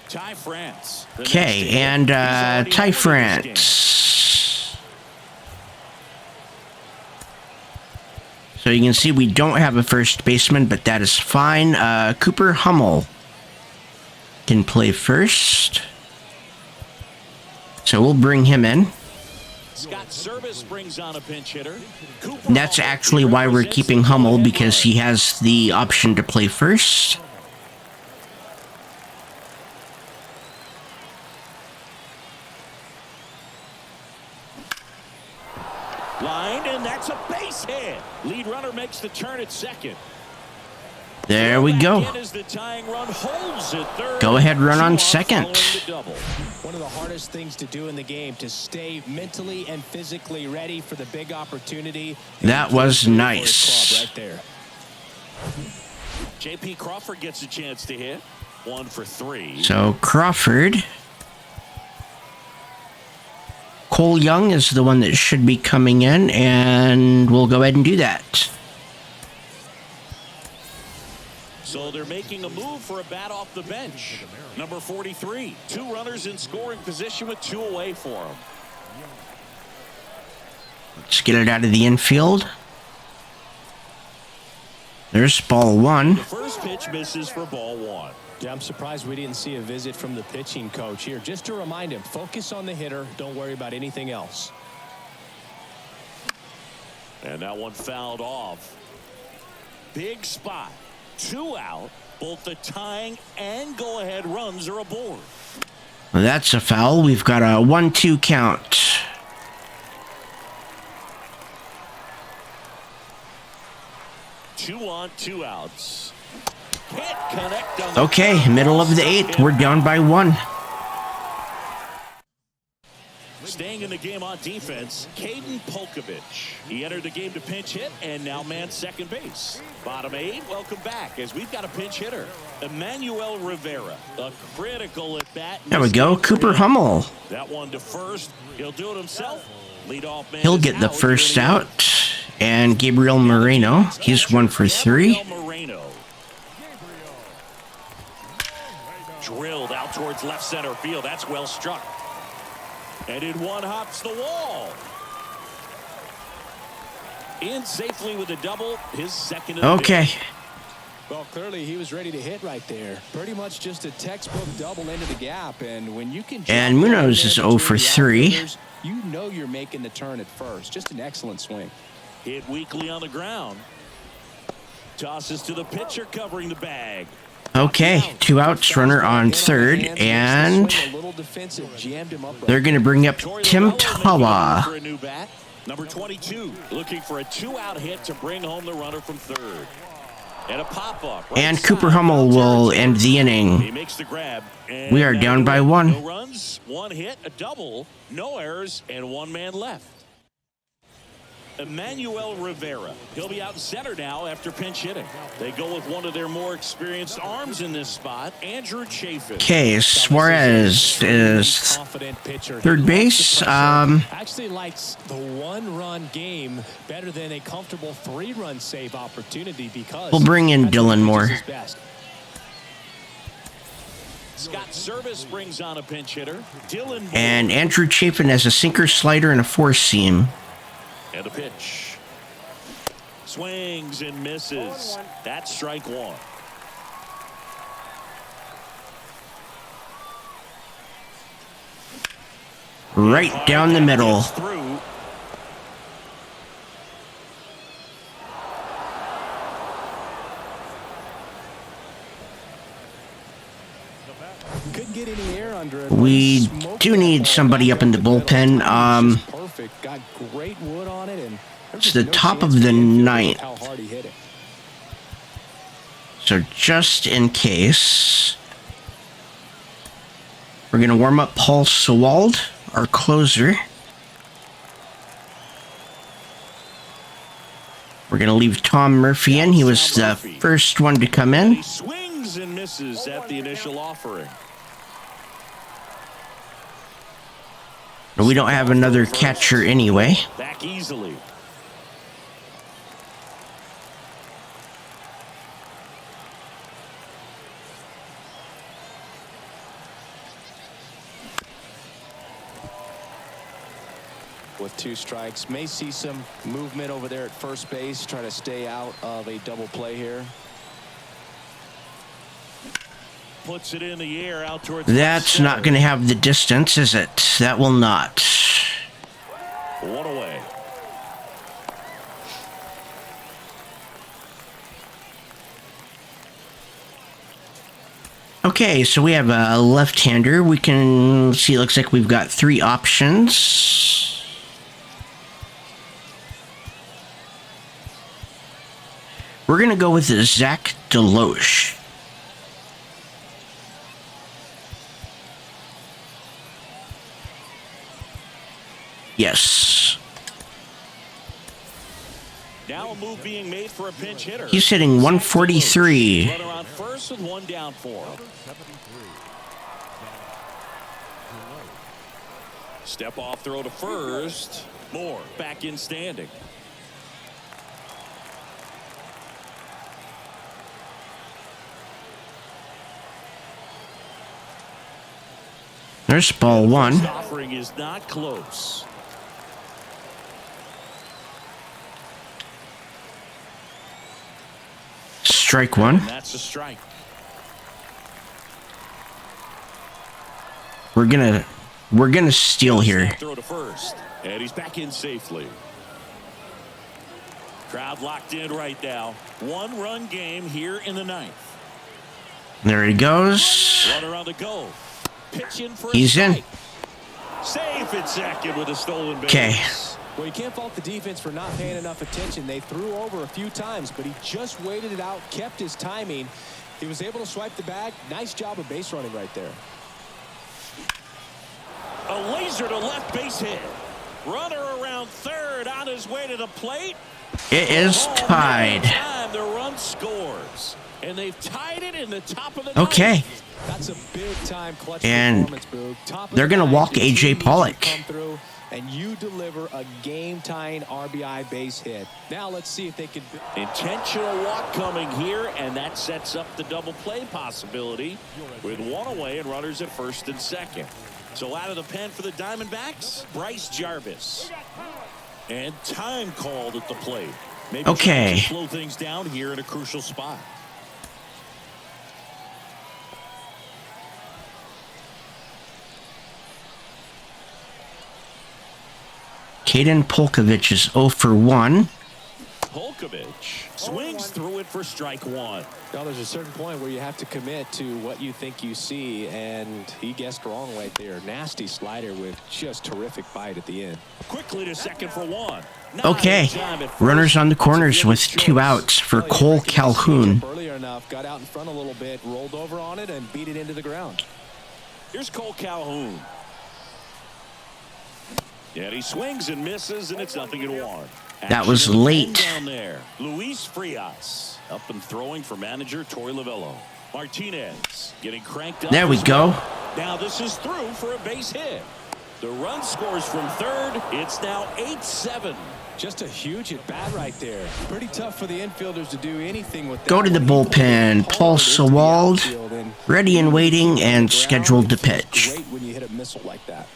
Ty France. the Okay, next to hit. and He's already Ty won this France. So you can see we don't have a first baseman, but that is fine. Cooper Hummel. can play first. So we'll bring him in. Scott Service brings on a pinch hitter. And that's actually why we're keeping Hummel, because he has the option to play first. Line, and that's a base hit. Lead runner makes the turn at second. There we go. Go ahead, run on second. One of the hardest things to do in the game, to stay mentally and physically ready for the big opportunity. That was nice. Right there. J.P. Crawford gets a chance to hit. 1 for 3. So Crawford. Cole Young is the one that should be coming in, and we'll go ahead and do that. So they're making a move for a bat off the bench. Number 43. 2 runners in scoring position with 2 away for him. Let's get it out of the infield. There's ball 1. The first pitch misses for ball 1. Yeah, I'm surprised we didn't see a visit from the pitching coach here. Just to remind him, focus on the hitter. Don't worry about anything else. And that one fouled off. Big spot. 2 out. Both the tying and go-ahead runs are aboard. Well, that's a foul. We've got a 1-2 count. Two on, 2 outs. Can't connect on Okay, middle of the 8th. We're down by 1. Staying in the game on defense, Caden Polkovich. He entered the game to pinch hit and now mans second base. Bottom 8, welcome back as we've got a pinch hitter. Emmanuel Rivera, a critical at bat. There we go, Cooper Hummel. That one to first. He'll do it himself. Leadoff man. He'll get the first out. And Gabriel Moreno, he's 1 for 3. Drilled out towards left center field. That's well struck. And in one hops the wall. In safely with a double. His second. Okay. Well, clearly he was ready to hit right there. Pretty much just a textbook double into the gap. And when you can. And Munoz is 0 for 3. You know you're making the turn at first. Just an excellent swing. Hit weakly on the ground. Tosses to the pitcher covering the bag. Okay, 2 outs, runner on third, and they're going to bring up Tim Tawa. Number 22 looking for a 2-out hit to bring home the runner from third. And a pop-up. And Cooper Hummel will end the inning. He makes the grab. We are down by 1. No runs, 1 hit, a double, no errors, and 1 man left. Emmanuel Rivera. He'll be out in center now after pinch hitting. They go with one of their more experienced arms in this spot, Andrew Chafin. Okay, Suarez is third base. Actually likes the 1-run game better than a comfortable 3-run save opportunity because we'll bring in Dylan Moore. Scott Service brings on a pinch hitter. Dylan Moore. And Andrew Chafin has a sinker, slider, and a 4-seam. And a pitch. Swings and misses. That's strike 1. Right down the middle. Couldn't get any air under it. We do need somebody up in the bullpen. Perfect. Got great wood on it, and it's the top of the 9th. how hard he hit it. So just in case, we're going to warm up Paul Sewald, our closer. We're going to leave Tom Murphy in. He was the first one to come in. He swings and misses at the initial offering. We don't have another catcher anyway. Back easily. With 2 strikes, may see some movement over there at first base. Try to stay out of a double play here. puts it in the air out towards That's not going to have the distance, is it? That will not. One away. Okay, so we have a left-hander. We can see, it looks like we've got 3 options. We're going to go with Zach Deloche. Yes. Now a move being made for a pinch hitter. He's hitting 143. Runner on first with 1 down for him. Step off throw to first. Moore back in standing. There's ball 1. First offering is not close. Strike 1. And that's a strike. We're gonna steal here. Throw to first, and he's back in safely. Crowd locked in right now. 1-run game here in the 9th. There he goes. Runner on the go. Pitching for He's in. Safe at second with a stolen base. Okay. Well, you can't fault the defense for not paying enough attention. They threw over a few times, but he just waited it out, kept his timing. He was able to swipe the bag. Nice job of base running right there. A laser to left base hit. Runner around third on his way to the plate. It is tied. The run scores. And they've tied it in the top of the Okay. ninth. That's a big time clutch And performance, Boog. Top of they're the gonna ninth, walk your AJ team needs you to Pollock. come through, and you deliver a game-tying RBI base hit. Now let's see if they can. Intentional walk coming here, and that sets up the double play possibility with 1 away and runners at first and second. So out of the pen for the Diamondbacks, Bryce Jarvis. And time called at the plate. Maybe Okay. trying to slow things down here in a crucial spot. Caden Polkovich is 0 for 1. Polkovich swings through it for strike 1. Now there's a certain point where you have to commit to what you think you see, and he guessed wrong right there. Nasty slider with just terrific bite at the end. Quickly to second for 1. Not Okay. in time at first. Runners on the corners with 2 outs for Well, you Cole reckon he changed Calhoun. up earlier enough, got out in front a little bit, rolled over on it, and beat it into the ground. Here's Cole Calhoun. Yeah, he swings and misses, and it's 0-1. That was Action in the late. 10 down there. Luis Frias up and throwing for manager Torey Lovello. Martinez getting cranked up. There we as go. well. Now this is through for a base hit. The run scores from third. It's now 8-7. Just a huge at bat right there. Pretty tough for the infielders to do anything with that. Go to the one. He pulled bullpen. it Paul hard into the Sewald, outfield, and ready and waiting and scheduled to Ground, it pitch. feels great when you hit a missile like that.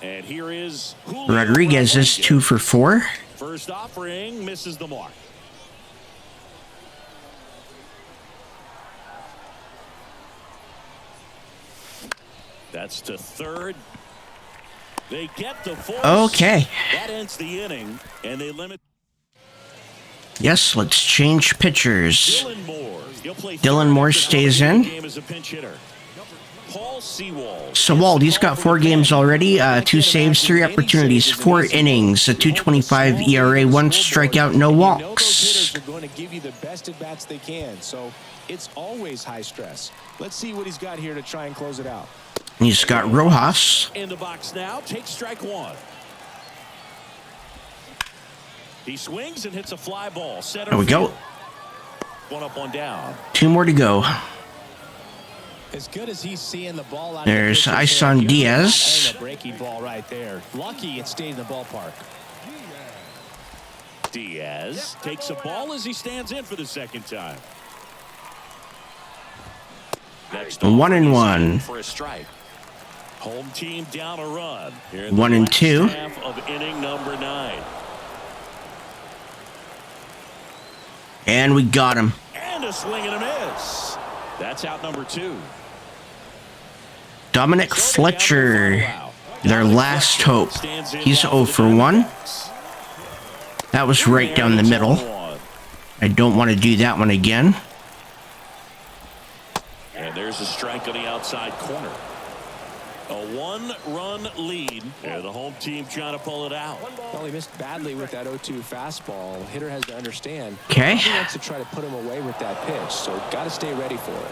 And here is Julio Rodriguez is 2 for 4. First offering misses the mark. That's to third. They get the force. Okay. That ends the inning, and they limit. Yes, let's change pitchers. Dylan Moore. He'll play Dylan third Moore after stays the in. game as a pinch hitter. Paul Sewald. Sewald, he's got 4 games already, 2 saves, 3 opportunities, 4 innings, a 2.25 ERA, 1 strikeout, no You know those walks. hitters are going to give you the best at bats they can, so it's always high stress. Let's see what he's got here to try and close it out. He's got Rojas. In the box now. Takes strike 1. He swings and hits a fly ball. Center There we go. field. 1 up, 1 down. 2 more to go. As good as he's seeing the ball out There's of the pitcher's Isan hand, Diaz. and a breaking ball right there. Lucky it stayed in the ballpark. Diaz takes a ball as he stands in for the second time. Next 1-1. for a strike. Home team down a run. Here in the 1-2. last half of inning number 9. And we got him. And a swing and a miss. That's out number 2. Dominic Fletcher, their last hope. He's 0 for 1. That was right down the middle. I don't want to do that one again. And there's a strike on the outside corner. A 1-run lead. And the home team trying to pull it out. Well, he missed badly with that 0-2 fastball. Hitter has to understand. Okay. He wants to try to put him away with that pitch, so got to stay ready for it.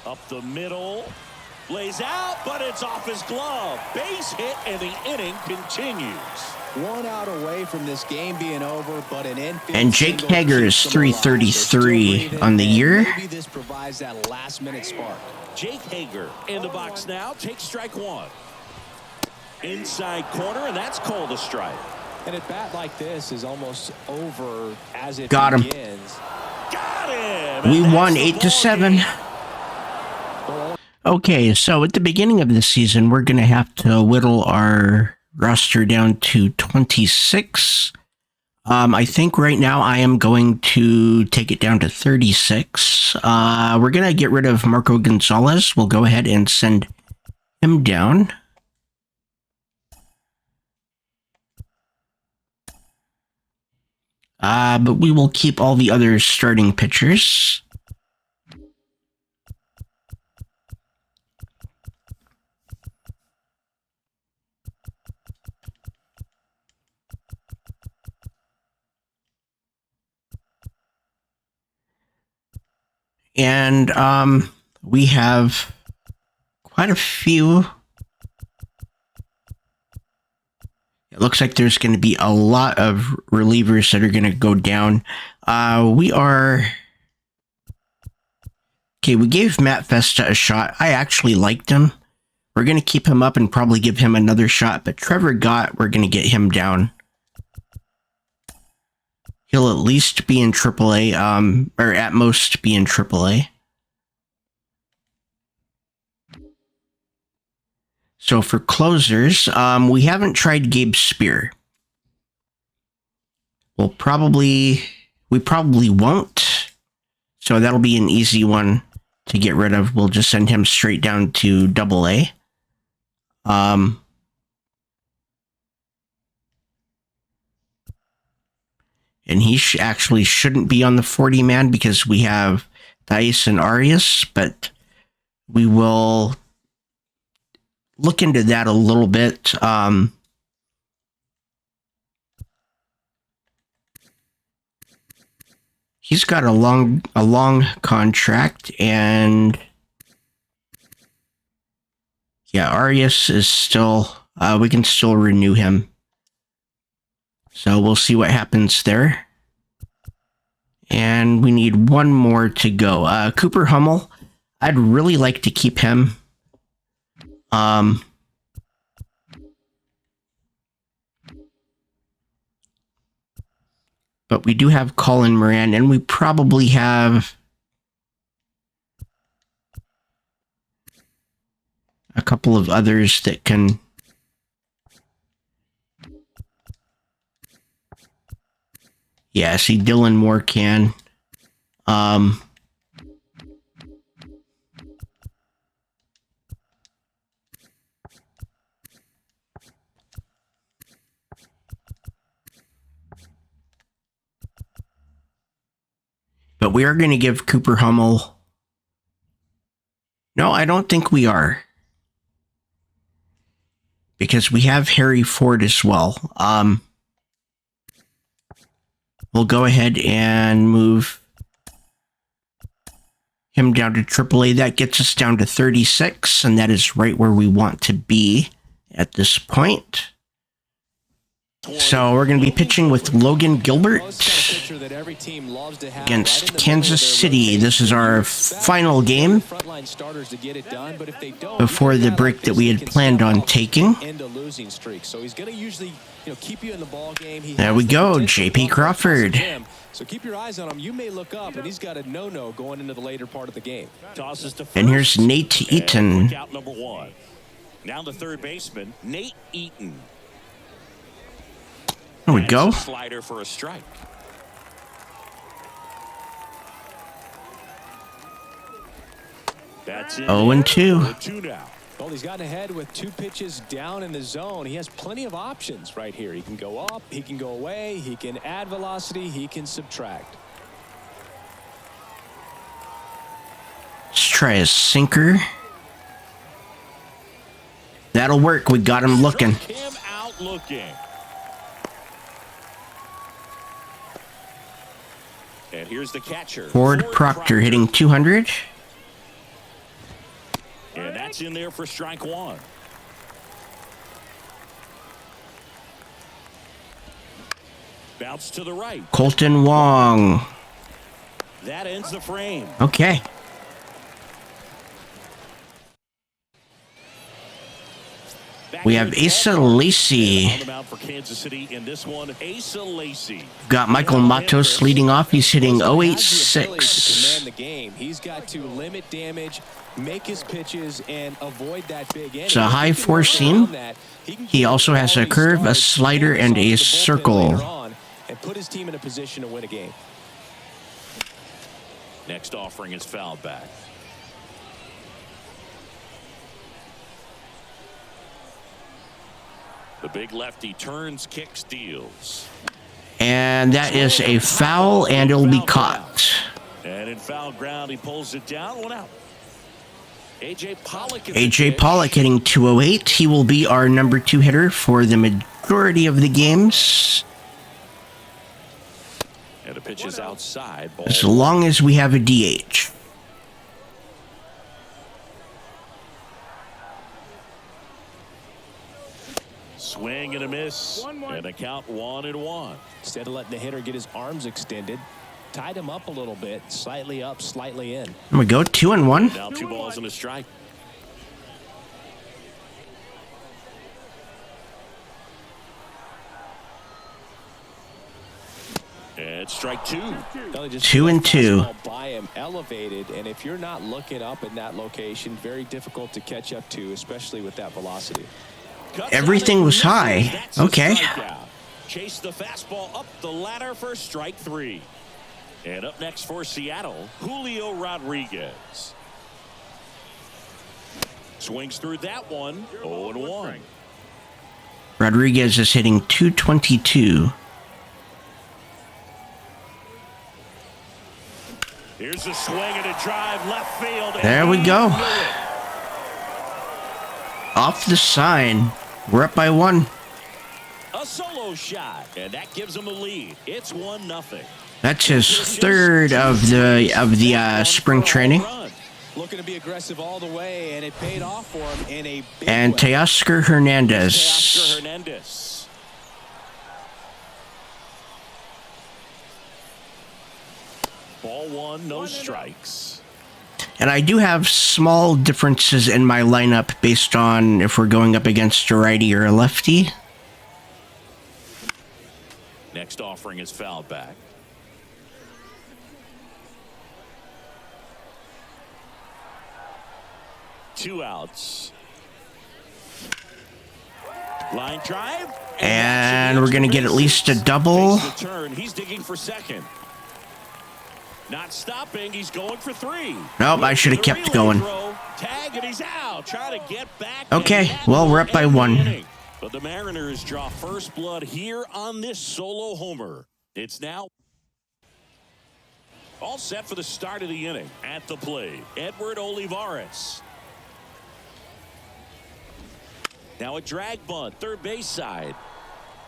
Up the middle. Lays out, but it's off his glove. Base hit, and the inning continues. 1 out away from this game being over, but an infield. And Jake Hager is 333 on the year. Maybe this provides that last-minute spark. Jake Hager in the box now. Takes strike 1. Inside corner, and that's called a strike. And a bat like this is almost over as it Got him. begins. Got him. We And won that's the 8-7. ball game. Okay, so at the beginning of the season, we're going to have to whittle our roster down to 26. I think right now I am going to take it down to 36. We're going to get rid of Marco Gonzalez. We'll go ahead and send him down. But we will keep all the other starting pitchers. And we have quite a few. It looks like there's going to be a lot of relievers that are going to go down. We gave Matt Festa a shot. I actually liked him. We're going to keep him up and probably give him another shot. But Trevor Gott, we're going to get him down. He'll at least be in AAA, or at most be in AAA. So for closers, we haven't tried Gabe Spear. We probably won't. So that'll be an easy one to get rid of. We'll just send him straight down to AA. And he actually shouldn't be on the 40-man because we have Thais and Arias, but we will look into that a little bit. He's got a long contract, and yeah, Arias is still, we can still renew him. So we'll see what happens there. And we need one more to go. Cooper Hummel, I'd really like to keep him. But we do have Colin Moran, and we probably have a couple of others that can. Yeah, see, Dylan Moore can. But we are going to give Cooper Hummel. No, I don't think we are. Because we have Harry Ford as well. We'll go ahead and move him down to AAA. That gets us down to 36, and that is right where we want to be at this point. So we're going to be pitching with Logan Gilbert against Kansas City. This is our final game before the break that we had planned on taking. There we go, JP Crawford. So keep your eyes on him. You may look up, and he's got a no-no going into the later part of the game. And here's Nate Eaton. Out number 1. Now the third baseman, Nate Eaton. There we go. Slider for a strike. That's 0-2. 0-2 now. Well, he's gotten ahead with 2 pitches down in the zone. He has plenty of options right here. He can go up, he can go away, he can add velocity, he can subtract. Let's try a sinker. That'll work. We got him looking. Struck him out looking. And here's the catcher. Ford Proctor hitting 200. And that's in there for strike 1. Bounce to the right. Colton Wong. That ends the frame. Okay. We have Asa Lacy. On the mound for Kansas City in this one, Asa Lacy. Got Michael Matos leading off. He's hitting To 086. command the game. He's got to limit damage, make his pitches, and avoid that big inning. It's a high four seam. He also has a curve, a slider, and a circle. And put his team in a position to win a game. Next offering is fouled back. The big lefty turns, kicks, deals. And that is a foul, and it'll be caught. And in foul ground, he pulls it down. 1 out. A.J. Pollock. A.J. Pollock hitting 208. He will be our number 2 hitter for the majority of the games. And the pitch is outside. Ball. As long as we have a DH. Swing and a miss. And a count 1-1. Instead of letting the hitter get his arms extended, tied him up a little bit, slightly up, slightly in. There we go, 2-1. Now 2 balls and a strike. And strike 2. 2-2. By him elevated, and if you're not looking up in that location, very difficult to catch up to, especially with that velocity. Everything was high. Okay. Chase the fastball up the ladder for strike 3. And up next for Seattle, Julio Rodriguez. Swings through that one. 0-1. Rodriguez is hitting 222. Here's a swing and a drive left field. There we go. Off the sign. We're up by 1. A solo shot, and that gives him the lead. It's 1-0. That's his 3rd of the spring training. Looking to be aggressive all the way, and it paid off for him in a big And way. Teoscar Hernandez. Teoscar Hernandez. Ball 1, no strikes. And I do have small differences in my lineup based on if we're going up against a righty or a lefty. Next offering is fouled back. Two outs. Line drive. And we're going to get at least a double. Takes the turn. He's digging for second. Not stopping. He's going for 3. Nope, I should have kept going. Tag, and he's out. Trying to get back. Okay, well, we're up by 1. But the Mariners draw first blood here on this solo homer. It's now all set for the start of the inning. At the plate, Edward Olivares. Now a drag bunt, third base side.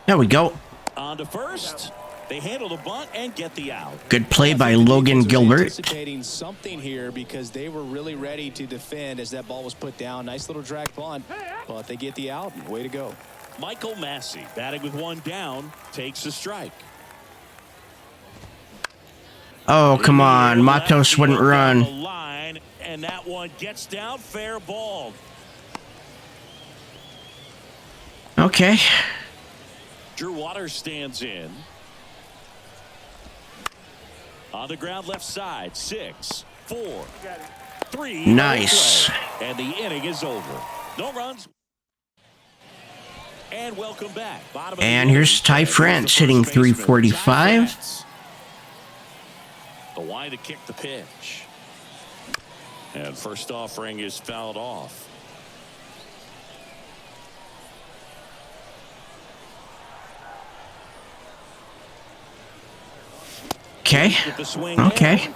There we go. On to first. They handle the bunt and get the out. Good play by Logan Gilbert. Anticipating something here because they were really ready to defend as that ball was put down. Nice little drag bunt, but they get the out. Way to go. Michael Massey, batting with 1 down, takes a strike. Oh, come on. Matos wouldn't run. Line, and that one gets down, fair ball. Okay. Drew Waters stands in. On the ground left side, 6, 4, 3. Nice. And the inning is over. No runs. And welcome back. And here's Ty France hitting 345. The wide to kick the pitch. And first offering is fouled off. Okay. Okay.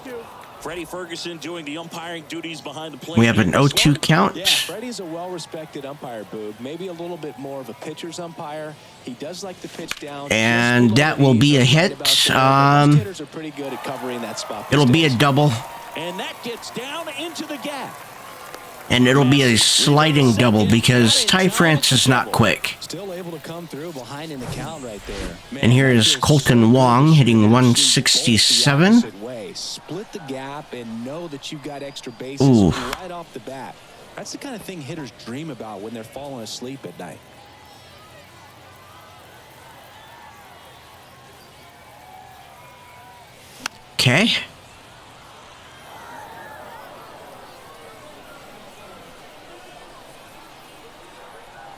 Freddie Ferguson doing the umpiring duties behind the plate. We have an 0-2 count. Yeah, Freddie's a well-respected umpire, Boog. Maybe a little bit more of a pitcher's umpire. He does like to pitch down. And that will be a hit. Hitters are pretty good at covering that spot. It'll be a double. And that gets down into the gap. And it'll be a sliding double because Ty France is not quick. Still able to come through behind in the count right there. And here is Colton Wong hitting 167. Split the gap and know that you've got extra bases right off the bat. That's the kind of thing hitters dream about when they're falling asleep at night. Okay.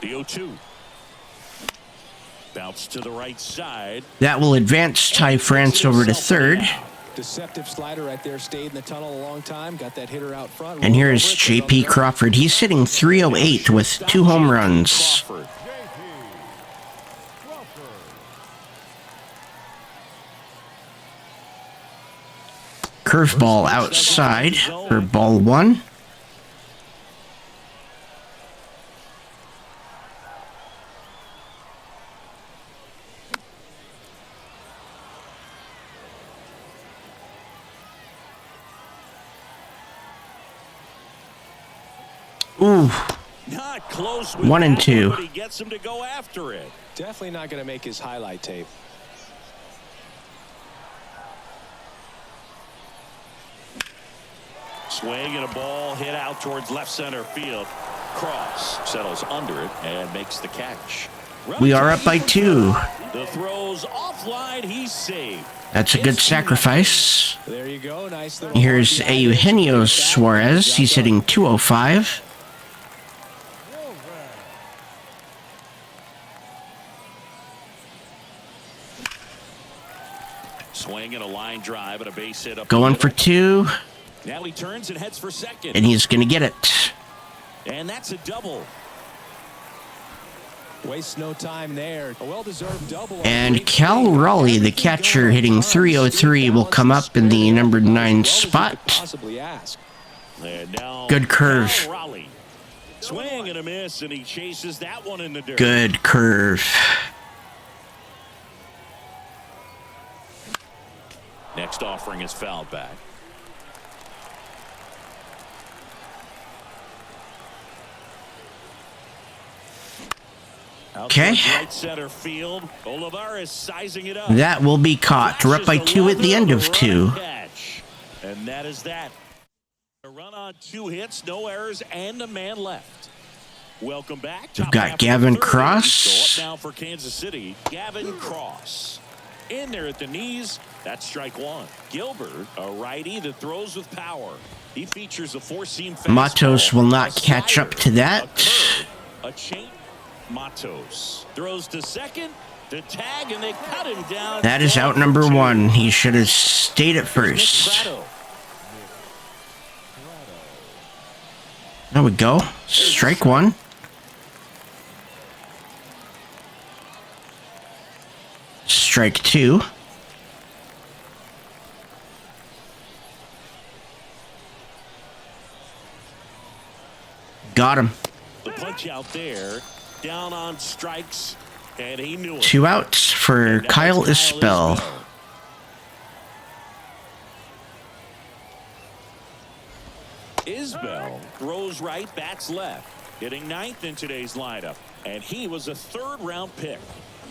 The 0-2. Bounce to the right side. That will advance Ty France over to third. Deceptive slider right there. Stayed in the tunnel a long time. Got that hitter out front. And here is J.P. Crawford. He's hitting 308 with 2 home runs. Curveball outside for ball 1. Ooh. Not close. 1 and 2. But he gets him to go after it. Definitely not going to make his highlight tape. Swing and a ball hit out towards left center field. Cross settles under it and makes the catch. We are up by 2. The throw's offline. He's saved. That's a good sacrifice. There you go. Nice little. Here's Eugenio Suarez. He's hitting 205. Swing and a line drive and a base hit up. Going for 2. Now he turns and heads for second. And he's going to get it. And that's a double. Waste no time there. A well-deserved double. And Cal Raleigh, the catcher, hitting 303, will come up in the number 9 spot. Good curve. Swing and a miss, and he chases that one in the dirt. Good curve. Next offering is fouled back. Okay. Right center field. Olivares sizing it up. That will be caught. We're up by 2 at the end of 2. And that is that. A run on 2 hits, no errors, and a man left. Welcome back. We've got Gavin Cross. So up now for Kansas City. Gavin Cross. In there at the knees. That's strike 1. Gilbert, a righty that throws with power. He features a 4-seam fastball. Matos will not catch up to that. A curve, a chain. Matos throws to second, to tag, and they cut him down. That is out number 1. He should have stayed at first. There we go. Strike 1. Strike 2. Got him. The punch out there, down on strikes, and he knew it. 2 outs for Kyle Isbell. Isbell throws right, bats left, hitting 9th in today's lineup, and he was a 3rd-round pick.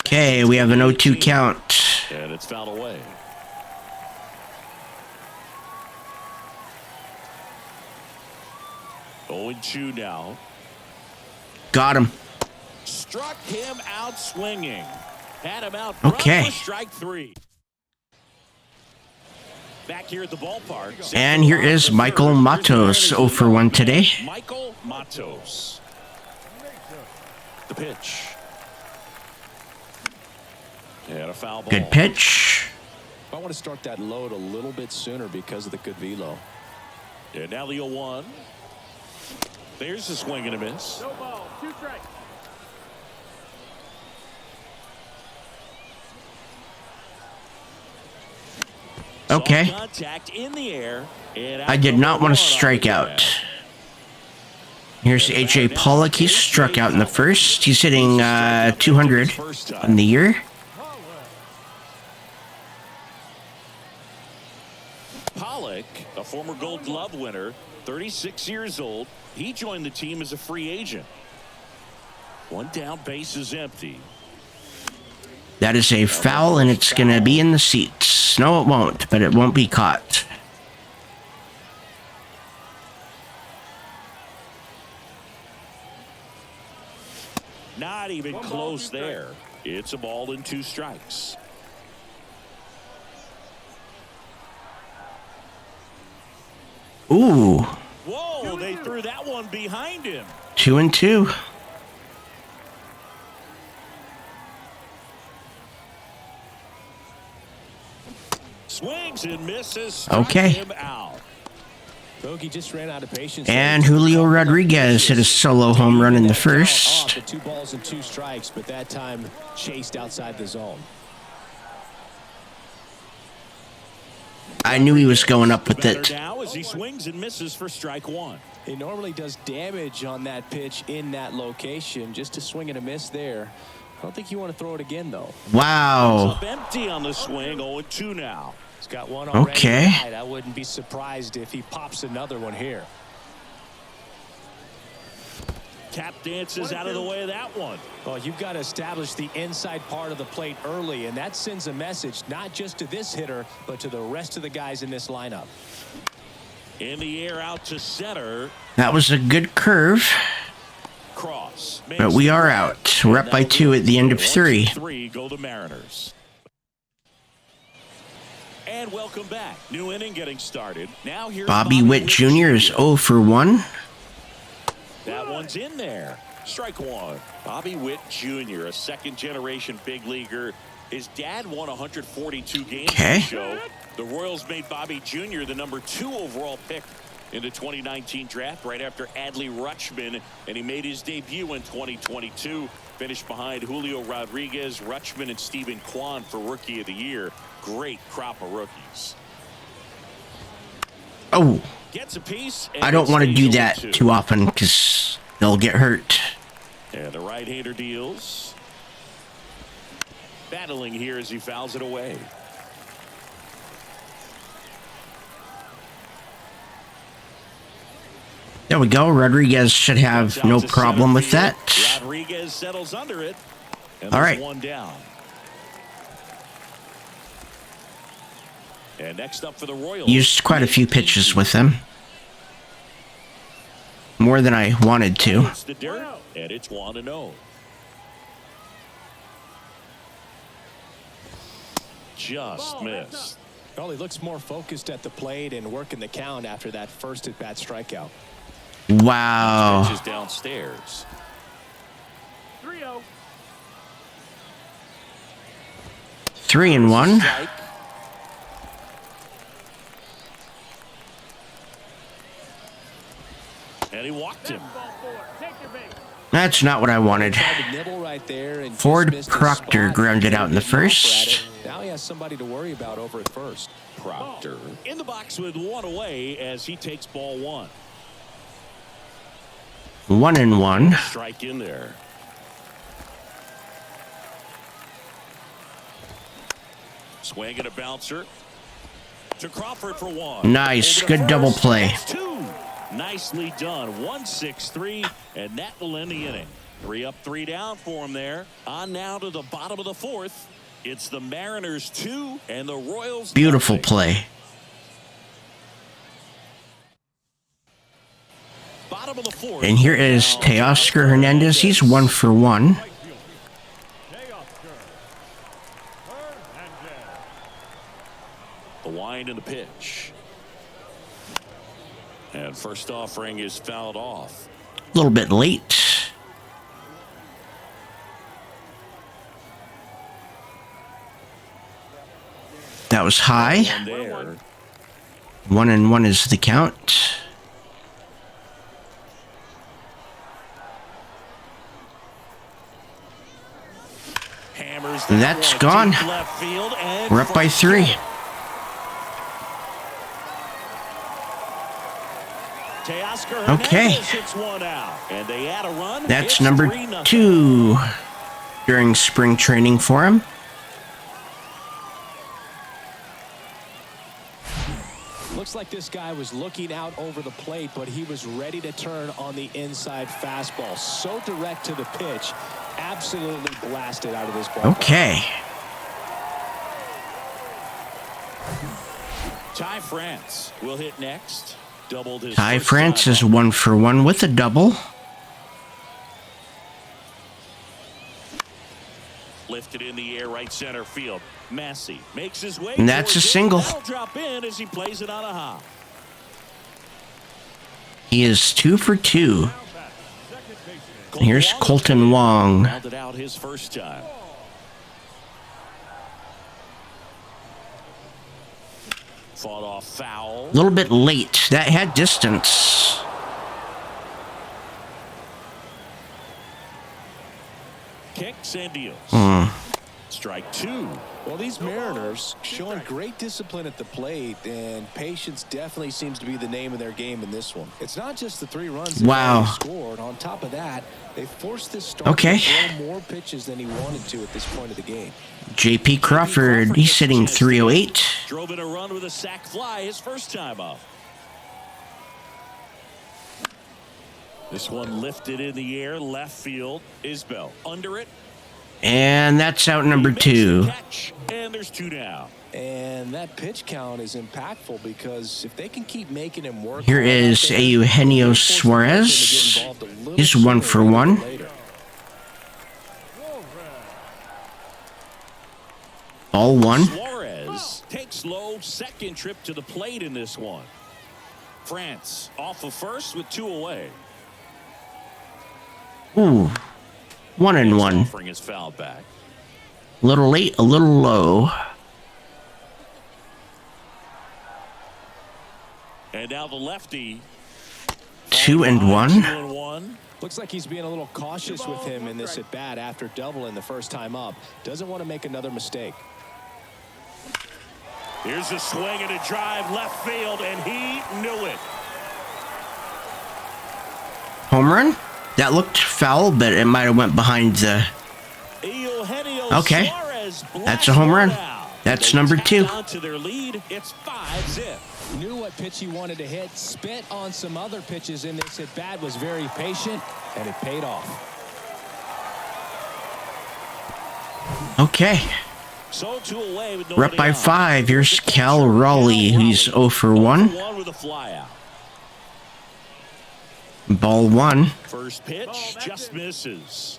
Okay, we have an 0-2 count. And it's fouled away. Going 2 now. Got him. Struck him out swinging. Had him out Okay. for strike 3. Back here at the ballpark. And here is Michael Matos, 0 for 1 today. Michael Matos. The pitch. And a foul ball. Good pitch. I want to start that load a little bit sooner because of the good velo. And now the 0-1. There's a swing and a miss. No ball. 2 strikes. Okay. Contact in the air. And I did not want to strike out. Here's AJ Pollock. He struck out in the first. He's hitting 200 on the year. Pollock, a former Gold Glove winner, 36 years old. He joined the team as a free agent. One down, base is empty. That is a foul, and it's going to be in the seats. No, it won't, but it won't be caught. Not even close there. It's a ball and 2 strikes. Ooh. Whoa, they threw that one behind him. 2-2. Swings and misses. Okay. Him out. Bogey just ran out of patience. And Julio Rodriguez hit a solo home run in the first. The 2 balls and 2 strikes, but that time chased outside the zone. I knew he was going up with it. Now as he swings and misses for strike 1. He normally does damage on that pitch in that location. Just a swing and a miss there. I don't think you want to throw it again, though. Wow. Up empty on the swing. 0-2 now. He's got one already. Okay. Tonight. I wouldn't be surprised if he pops another one here. Tap dances out of the way of that one. Well, you've got to establish the inside part of the plate early, and that sends a message not just to this hitter, but to the rest of the guys in this lineup. In the air out to center. That was a good curve. Cross. But we are out. We're up by 2 at the end of 3. 3 go the Mariners. And welcome back. New inning getting started. Now here's Bobby Witt Jr. is 0 for 1. That one's in there. Strike 1. Bobby Witt Jr., a second-generation big leaguer. His dad won 142 games in the show. The Royals made Bobby Jr. the number 2 overall pick in the 2019 draft right after Adley Rutschman, and he made his debut in 2022. Finished behind Julio Rodriguez, Rutschman, and Stephen Kwan for Rookie of the Year. Great crop of rookies. Oh. Gets a piece. I don't want to do that too often because they'll get hurt. And the right-hander deals. Battling here as he fouls it away. There we go. Rodriguez should have no problem with that. Rodriguez settles under it. And all right. One down. And next up for the Royals. Used quite a few pitches with him. More than I wanted to. It's the dirt, and it's 1-0. Just missed. Well, he looks more focused at the plate and working the count after that first at-bat strikeout. Wow. Pitches downstairs. 3-0. 3-1. Strike. And he walked him. That's not what I wanted. Ford Proctor grounded out in the first. Now he has somebody to worry about over at first. Proctor in the box with 1 away as he takes ball 1. 1-1. Strike in there. Swing and a bouncer to Crawford for 1. Nice. Good double play. 2. Nicely done. 1-6-3, and that will end the inning. 3 up, 3 down for him there. On now to the bottom of the 4th. It's the Mariners 2 and the Royals. Beautiful nothing. play. Bottom of the 4th. And here is Teoscar Hernandez. He's 1 for 1. The wind and the pitch. And first offering is fouled off. A little bit late. That was high. One there. 1-1 is the count. Hammers And that that's one gone. deep left field, and We're up by 3. Teoscar Okay. Hernandez hits one out, and they add a run. That's It's number 3-0. 2 during spring training for him. Looks like this guy was looking out over the plate, but he was ready to turn on the inside fastball. So direct to the pitch. Absolutely blasted out of this ball. Okay. Ty France will hit next. Doubled his Ty first France time is up. 1 for 1 with a double. Lifted in the air, right center field. Massey makes his way. And that's towards a it. single. That'll drop in as he plays it on a hop. He is 2 for 2. Now back, second baseman. Here's Colton Wong. Rounded out his first time. Fought off foul. A little bit late. That had distance. Kicks and deals. Strike 2. Well, these Mariners showing great discipline at the plate, and patience definitely seems to be the name of their game in this one. It's not just the 3 runs they've Wow. already scored. On top of that, they forced this starter Okay. to throw more pitches than he wanted to at this point of the game. JP Crawford, he's hitting 308. Drove in a run with a sac fly his first time up. This one lifted in the air, left field. Isbell under it. And that's out number He makes the 2. catch, and there's 2 down. And that pitch count is impactful because if they can keep making him work. Here hard out is there, Eugenio they'll force him to Suarez. get involved a little He's 1 for sooner 1. rather than later. Ball 1. Suarez takes low, second trip to the plate in this one. France off of first with 2 away. Ooh. 1-1. Offering his foul back. A little late, a little low. And now the lefty. 2-1. 2-1. Looks like he's being a little cautious with him in this at bat after doubling the first time up. Doesn't want to make another mistake. Here's a swing and a drive left field, and he knew it. Home run? That looked foul, but it might have went behind the... Eugenio Okay. Suarez That's a home run. blasts one out. That's They number tack 2. on to their lead. It's 5-zip. Knew what pitch he wanted to hit. Spit on some other pitches in this at bat. Was very patient, and it paid off. Okay. So 2 away with We're up nobody by out. 5. Here's Cal Raleigh, who's 0 for 1. 1 with a fly out. Ball 1. First pitch just misses.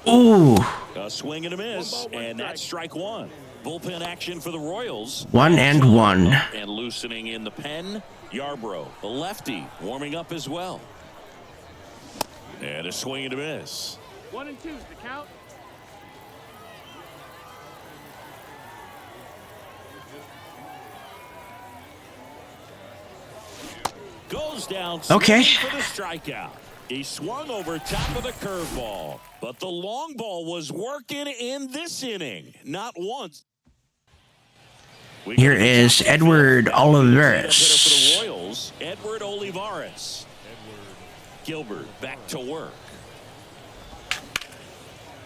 Ooh. A swing and a miss, and that's strike 1. Bullpen action for the Royals. 1-1. And loosening in the pen, Yarbrough, the lefty, warming up as well. And a swing and a miss. 1 and 2's the count. Goes down Okay. for the strikeout. He swung over top of the curveball, but the long ball was working in this inning. Not once. Here is Edward Olivares. For the Royals, Edward Olivares. Gilbert back to work.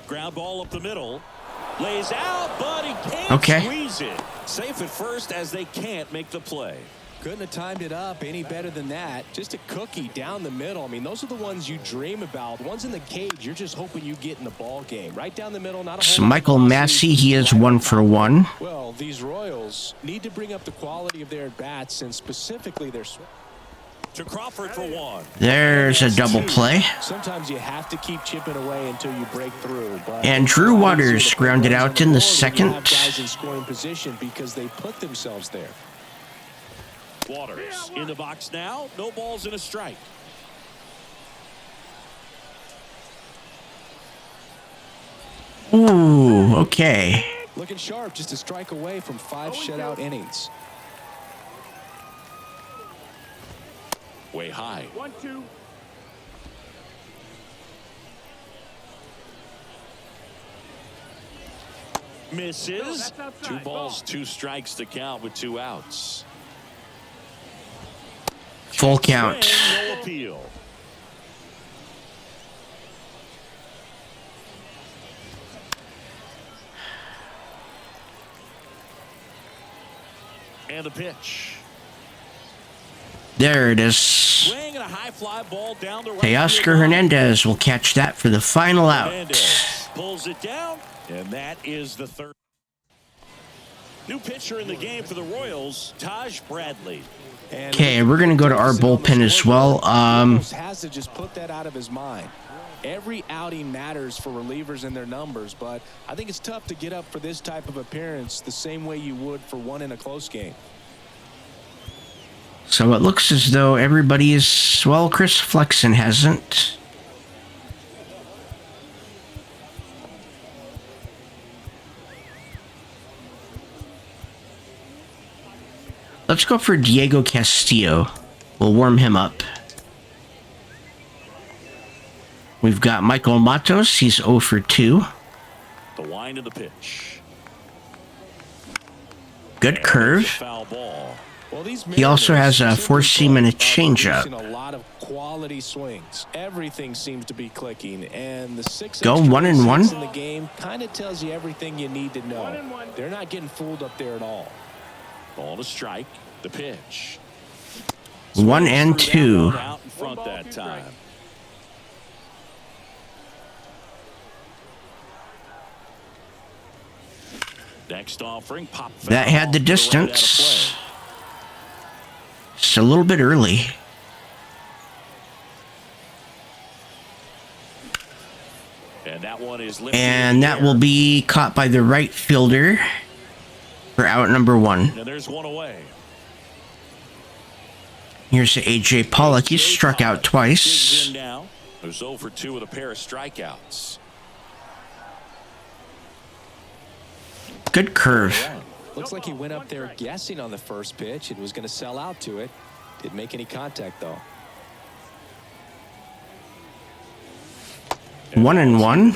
Ground ball up the middle. Lays out, but he can't squeeze it. Safe at first as they can't make the play. Couldn't have timed it up any better than that. Just a cookie down the middle. I mean, those are the ones you dream about. The ones in the cage, you're just hoping you get in the ball game. Right down the middle, not a So whole lot Michael of Massey, velocity. he is 1 for 1. Well, these Royals need to bring up the quality of their at-bats and specifically their swing. To Crawford for 1. There's a double play. Sometimes you have to keep chipping away until you break through. But And Drew Waters grounded out in the You second. have guys in scoring position because they put themselves there. Waters in the box now. No balls and a strike. Ooh, okay. Looking sharp, just a strike away from 5 shutout innings. Way high. 1-2. Misses. that's outside. 2 balls, 2 strikes to count with 2 outs. Full count. Swing, no appeal. And the pitch. There it is. Swing and a high fly ball down the right. Teoscar Hernandez will catch that for the final out. Hernandez pulls it down, and that is the third. New pitcher in the game for the Royals, Taj Bradley. Okay, we're going to go to our bullpen as well. Has to just put that out of his mind. Every outing matters for relievers and their numbers, but I think it's tough to get up for this type of appearance the same way you would for one in a close game. So it looks as though everybody is, well, Chris Flexen hasn't. Let's go for Diego Castillo. We'll warm him up. We've got Michael Matos. He's 0 for 2. The wind of the pitch. Good curve. Foul ball. Well, He also has a 4-seam and a changeup. A lot of quality swings. Everything seems to be clicking, and the 6 Go extra 1-1. hits in the game kind of tells you everything you need to know. 1-1. They're not getting fooled up there at all. Ball to strike. The pitch. 1-2. Out in front that time. Next offering, pop foul. That had the distance. Just a little bit early. And that one is lifted And that will be caught by the right fielder for out number 1. And there's one away. Here's AJ Pollock. He's struck out Digs twice. in now. There's 0 for 2 with a pair of strikeouts. Good curve. Looks like he went up there guessing on the first pitch and was going to sell out to it. Didn't make any contact, though. 1-1.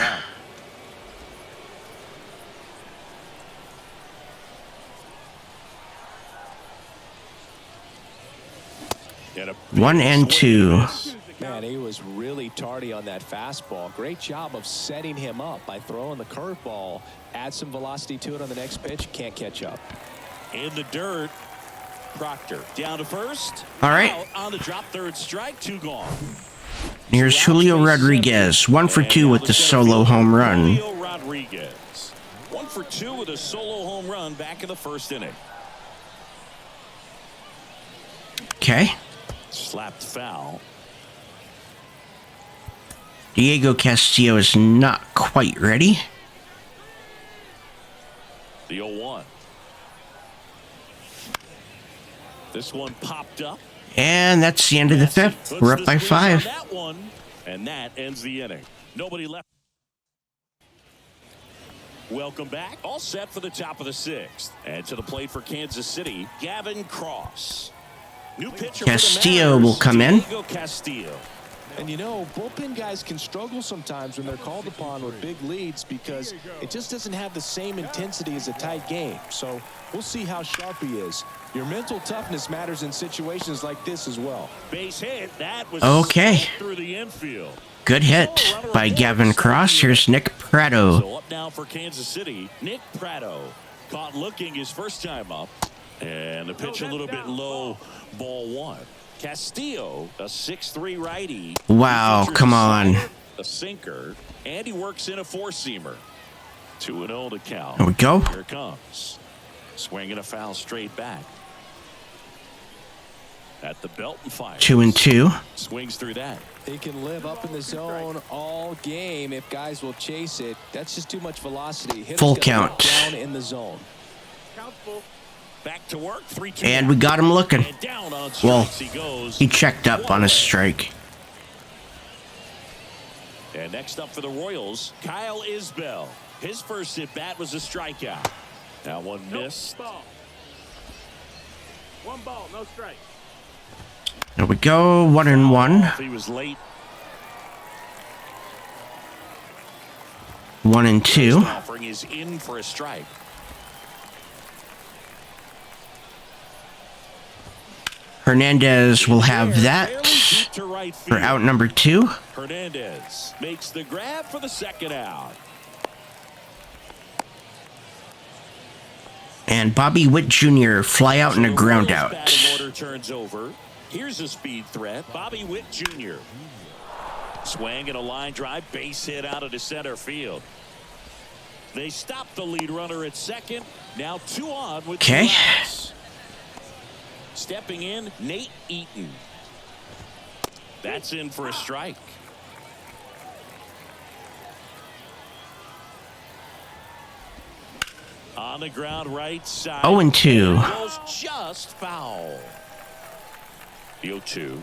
And a 1-2. Man, he was really tardy on that fastball. Great job of setting him up by throwing the curveball. Add some velocity to it on the next pitch. Can't catch up. in the dirt. Proctor down to first. All right. Out on the drop, 3rd strike, 2 gone. Here's Julio Rodriguez, 1 for 2 with the solo home run. Julio Rodriguez, 1 for 2 with a solo home run back in the 1st inning. Okay. Slapped foul. Diego Castillo is not quite ready. The 0-1. This one popped up. And that's the end of the 5th. We're up by 5. That one, and that ends the inning. Nobody left. Welcome back. All set for the top of the 6th. And to the plate for Kansas City, Gavin Cross. New pitcher Castillo for the Mariners, will come in. Diego Castillo. And you know, bullpen guys can struggle sometimes when they're called upon with big leads because it just doesn't have the same intensity as a tight game. So we'll see how sharp he is. Your mental toughness matters in situations like this as well. Base hit. That was Okay. through the infield. Good hit by Gavin Cross. Here's Nick Prado. So up now for Kansas City, Nick Prado. Caught looking his first time up. And the pitch a little bit low, ball 1. Castillo, a 6'3" righty. Wow, come on. A sinker, and he works in a 4-seamer. 2-0 to count. There we go. Here it comes. Swinging a foul straight back. At the belt and fire. 2-2. Swings through that. He can live up in the zone all game if guys will chase it. That's just too much velocity. Hitters Full gotta count. get down in the zone. Count full. Back to work. 3-2. And we got him looking. And down on Well, strikes he goes. he checked up on a strike. And next up for the Royals, Kyle Isbell. His first at bat was a strikeout. That one missed. Ball. One ball, no strike. There we go. 1-1. He was late. 1-2. Offering is in for a strike. Hernandez will have that To right for field. out number 2. Hernandez makes the grab for the second out. And Bobby Witt Jr. fly out and a ground Royals out. batting order turns over. Here's a speed threat. Bobby Witt Jr. Swing and a line drive, base hit out of the center field. They stop the lead runner at second. Now 2 on with 2 Okay. outs. Stepping in, Nate Eaton. That's in for a strike. On the ground right side. 0-2. Goes just foul. 0-2.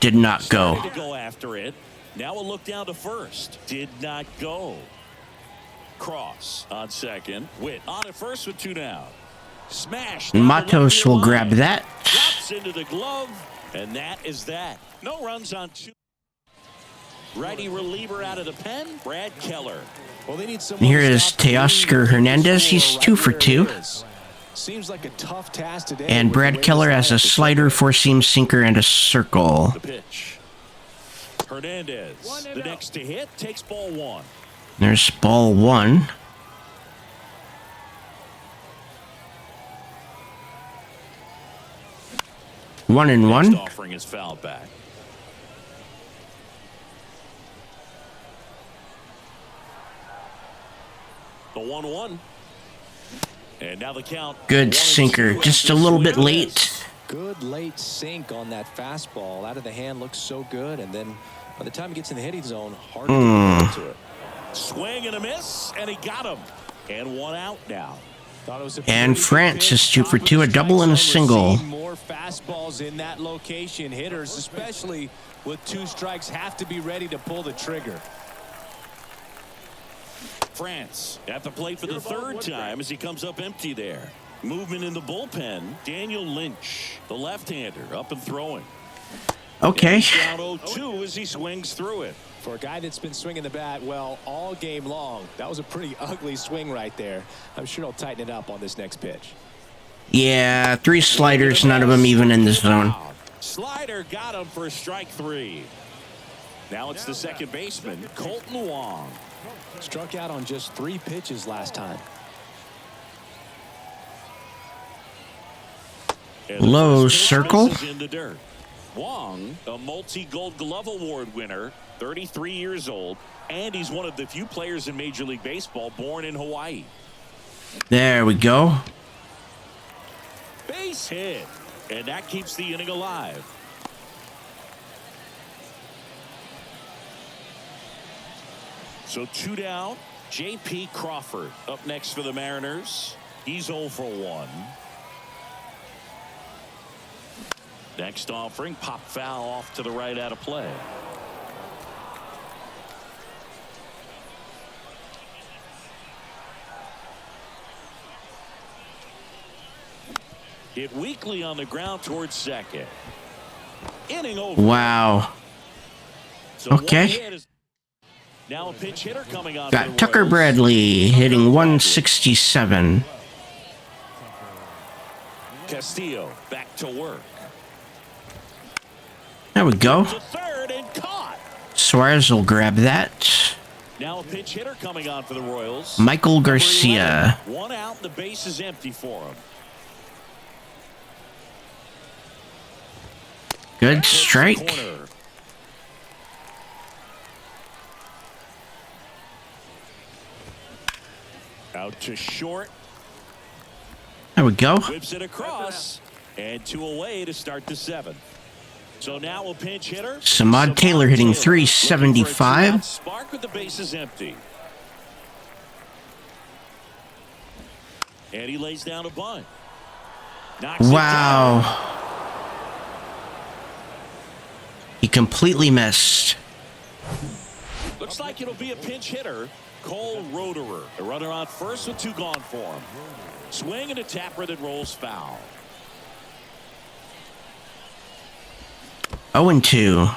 Did not go. Started to go after it. Now a look down to first. Did not go. Cross on second. Witt on at first with 2 down. Smash. down the Matos left will field grab line. that. Drops into the glove. And that is that. No runs on 2. Righty reliever out of the pen. Brad Keller. Well, they need someone Here to is stop the lead Teoscar and Hernandez. score He's right 2 for where it 2. is. Seems like a tough task today. And with the Brad way Keller this has a lineup is slider, looking. 4-seam sinker, and a circle. The pitch. Hernandez. The next to hit takes ball 1. There's ball 1. One and Next one. offering is fouled back. The 1-1. And now the count. Good sinker. Just a little bit late. Good late sink on that fastball. Out of the hand looks so good, and then by the time he gets in the hitting zone, hard to get to it. Swing and a miss, and he got him. And 1 out now. Thought it was a And pretty France good is pitch, 2 for top of 2, the a double and a strike zone. We're single. seeing more fastballs in that location. Hitters, especially with 2 strikes, have to be ready to pull the trigger. France at the plate for the 3rd time as he comes up empty there. Movement in the bullpen. Daniel Lynch, the left-hander, up and throwing. Okay. Down 0-2 as he swings through it. For a guy that's been swinging the bat, well, all game long, that was a pretty ugly swing right there. I'm sure he'll tighten it up on this next pitch. Yeah, 3 sliders, none of them even in the zone. Slider got him for strike 3. Now it's the second baseman, Colton Wong. Struck out on just 3 pitches last time. And the Low first pitch circle. misses in the dirt. Wong, a multi-gold glove award winner, 33 years old, and he's one of the few players in Major League Baseball born in Hawaii. There we go. Base hit, and that keeps the inning alive. So 2 down. J.P. Crawford up next for the Mariners. He's 0 for 1. Next offering, pop foul off to the right out of play. Hit weakly on the ground towards second. Inning over. Wow. So Okay. 1 hit is now a pinch hitter coming on. for Got the Tucker Royals. Bradley hitting 167. Castillo back to work. There we go. To third and caught. Suarez will grab that. Now a pinch hitter coming on for the Royals. Michael Garcia. 1 out, the base is empty for him. Good strike. Corner. Out to short. There we go. Whips it across. And 2 away to start the 7th. So now a pinch hitter. Samad Taylor hitting Looking for a 375. 2-out spark with the bases empty. And he lays down a bunt. Knocks it down. Wow. He completely missed. Looks like it'll be a pinch hitter. Cole Roederer, the runner on first with 2 gone for him. Swing and a tapper that rolls foul. 0-2.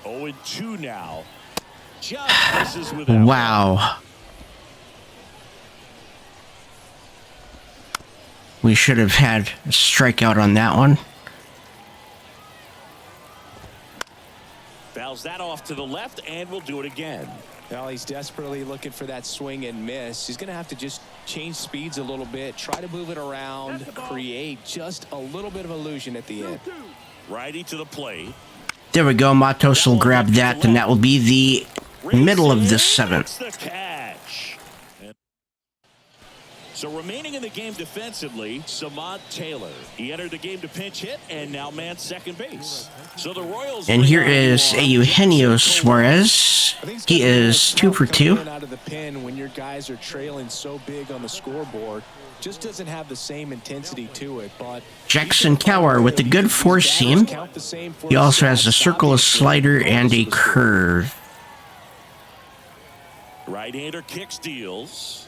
0-2 now. Just misses with that. Wow. We should have had a strikeout on that one. Fouls that off to the left, and we'll do it again. Well, he's desperately looking for that swing and miss. He's going to have to just change speeds a little bit, try to move it around, create just a little bit of illusion at the end. Righty to the plate. There we go. Matos will grab that, and that will be the middle of the 7th. That's the catch. So remaining in the game defensively, Samad Taylor. He entered the game to pinch hit and now man second base. So the Royals. And here is Eugenio Suarez. He is 2 for 2. Out of the pen when your guys are trailing so big on the scoreboard, just doesn't have the same intensity to it. But Jackson Tower with a good four seam. He also has a circle, a slider, and a curve. Right-hander kicks, deals.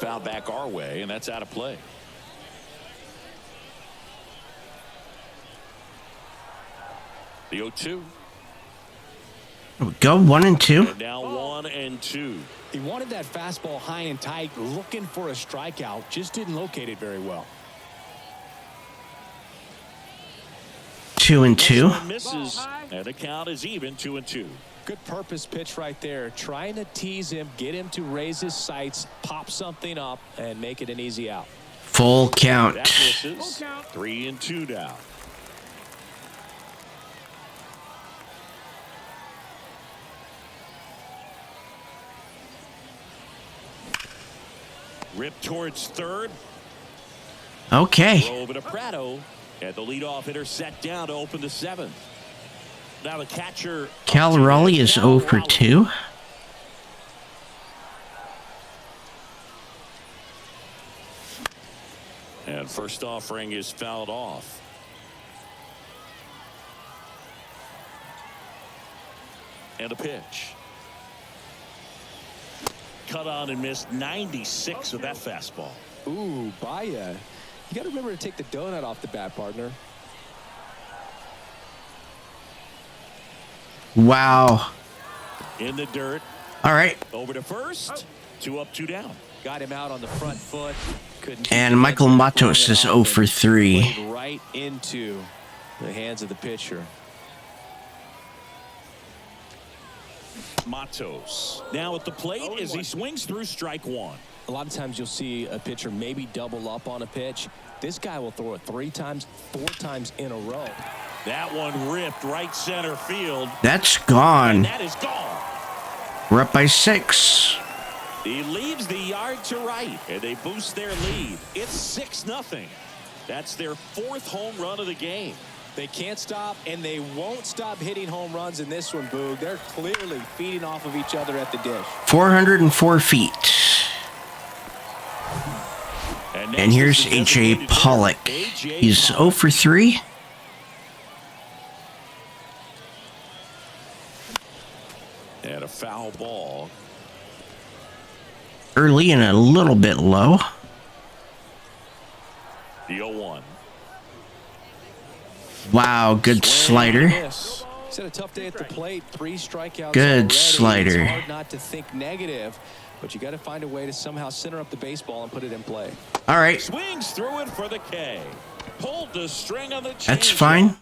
Foul back our way, and that's out of play. The 0-2. Go 1-2. And now 1-2. He wanted that fastball high and tight, looking for a strikeout. Just didn't locate it very well. 2-2. Misses, and the count is even 2-2. Good purpose pitch right there. Trying to tease him, get him to raise his sights, pop something up, and make it an easy out. Full count. That misses. 3-2 now. Rip towards third. Okay. Throw over to Prado, and the leadoff hitter set down to open the 7th. Now the catcher. Cal Raleigh is 0 for 2. And first offering is fouled off. And a pitch. Cut on and missed 96 with that fastball. Ooh, Baya. You got to remember to take the donut off the bat, partner. Wow. In the dirt. All right. Over to first. 2 up, 2 down. Got him out on the front foot. Couldn't. And Michael Matos is 0 for 3. Right into the hands of the pitcher. Matos now at the plate as he swings through strike 1. A lot of times you'll see a pitcher maybe double up on a pitch. This guy will throw it 3 times, 4 times in a row. That one ripped right center field. That's gone. And that is gone. We're up by 6. He leaves the yard to right, and they boost their lead. It's 6-0. That's their 4th home run of the game. They can't stop, and they won't stop hitting home runs in this one, Boog. They're clearly feeding off of each other at the dish. 404 feet. And here's A.J. Pollock. He's 0 for 3. And a foul ball. Early and a little bit low. The 0-1. Wow, good slider. He's had a tough day at the plate. 3 strikeouts. Good already. slider. It's hard not to think negative, but you got to find a way to somehow center up the baseball and put it in play. All right. Swings through it for the K. Pulled the string on the change. That's fine.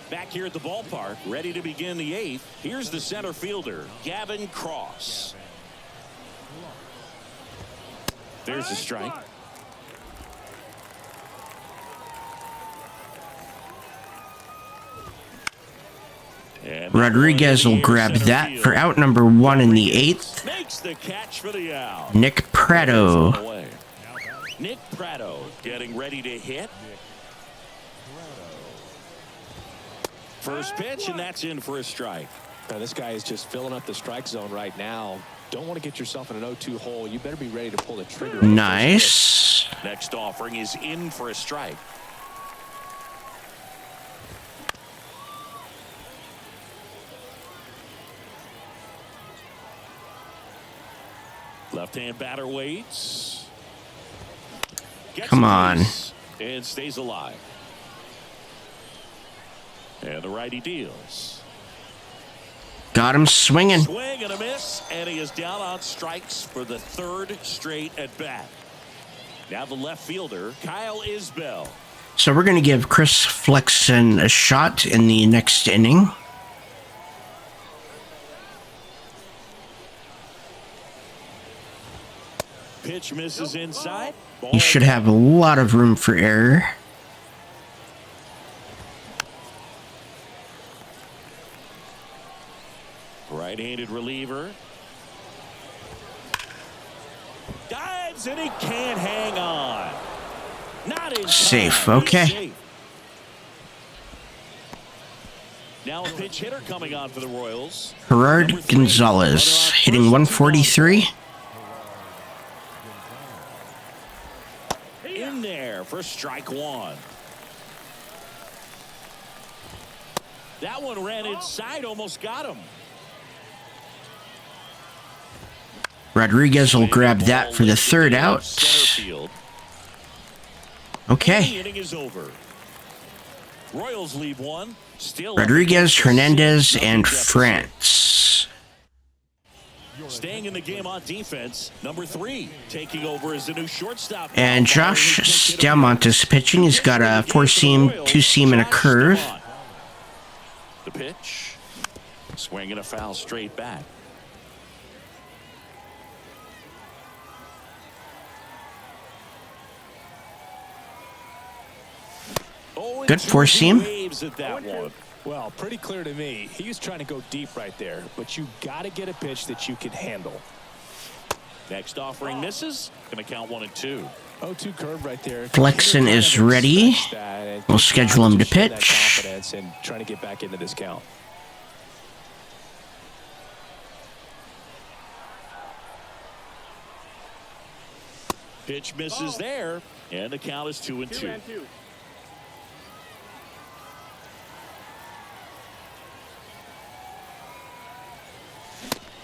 Back here at the ballpark, ready to begin the 8th. Here's the center fielder, Gavin Cross. There's the strike. And Rodriguez will grab that for out number 1 in the 8th. Makes the catch for the out. Nick Prado. Nick Prado getting ready to hit. First pitch, and that's in for a strike. Now, this guy is just filling up the strike zone right now. Don't want to get yourself in an 0-2 hole. You better be ready to pull the trigger. Nice. Next offering is in for a strike. Left-hand batter waits. Gets Come a on. base and stays alive. And the righty deals. Got him swinging. Swing and a miss, and he is down on strikes for the third straight at bat. Now the left fielder, Kyle Isbell. So we're going to give Chris Flexen a shot in the next inning. Pitch misses inside. He should have a lot of room for error. Right-handed reliever. Dives and he can't hang on. Not in Safe, time. okay. Safe. Now a pinch hitter coming on for the Royals. Gerard Number 3, Gonzalez hitting runner on 143. In there for strike one. That one ran inside, almost got him. Rodriguez will grab that for the third out. Okay. The inning is over. Royals leave one. Still Rodriguez, Hernandez, and France. staying in the game on defense. Number 3 taking over as the new shortstop. And Josh Stalmont is pitching. He's got a 4-seam, 2-seam, and a curve. The pitch. Swinging a foul straight back. Good 4-seam. Well, pretty clear to me. He was trying to go deep right there, but you got to get a pitch that you can handle. Next offering misses. Going to count 1 and 2. 0-2 curve right there. Flexen is ready. We'll schedule him to pitch. And trying to get back into this count. Pitch misses there, and the count is 2 and 2.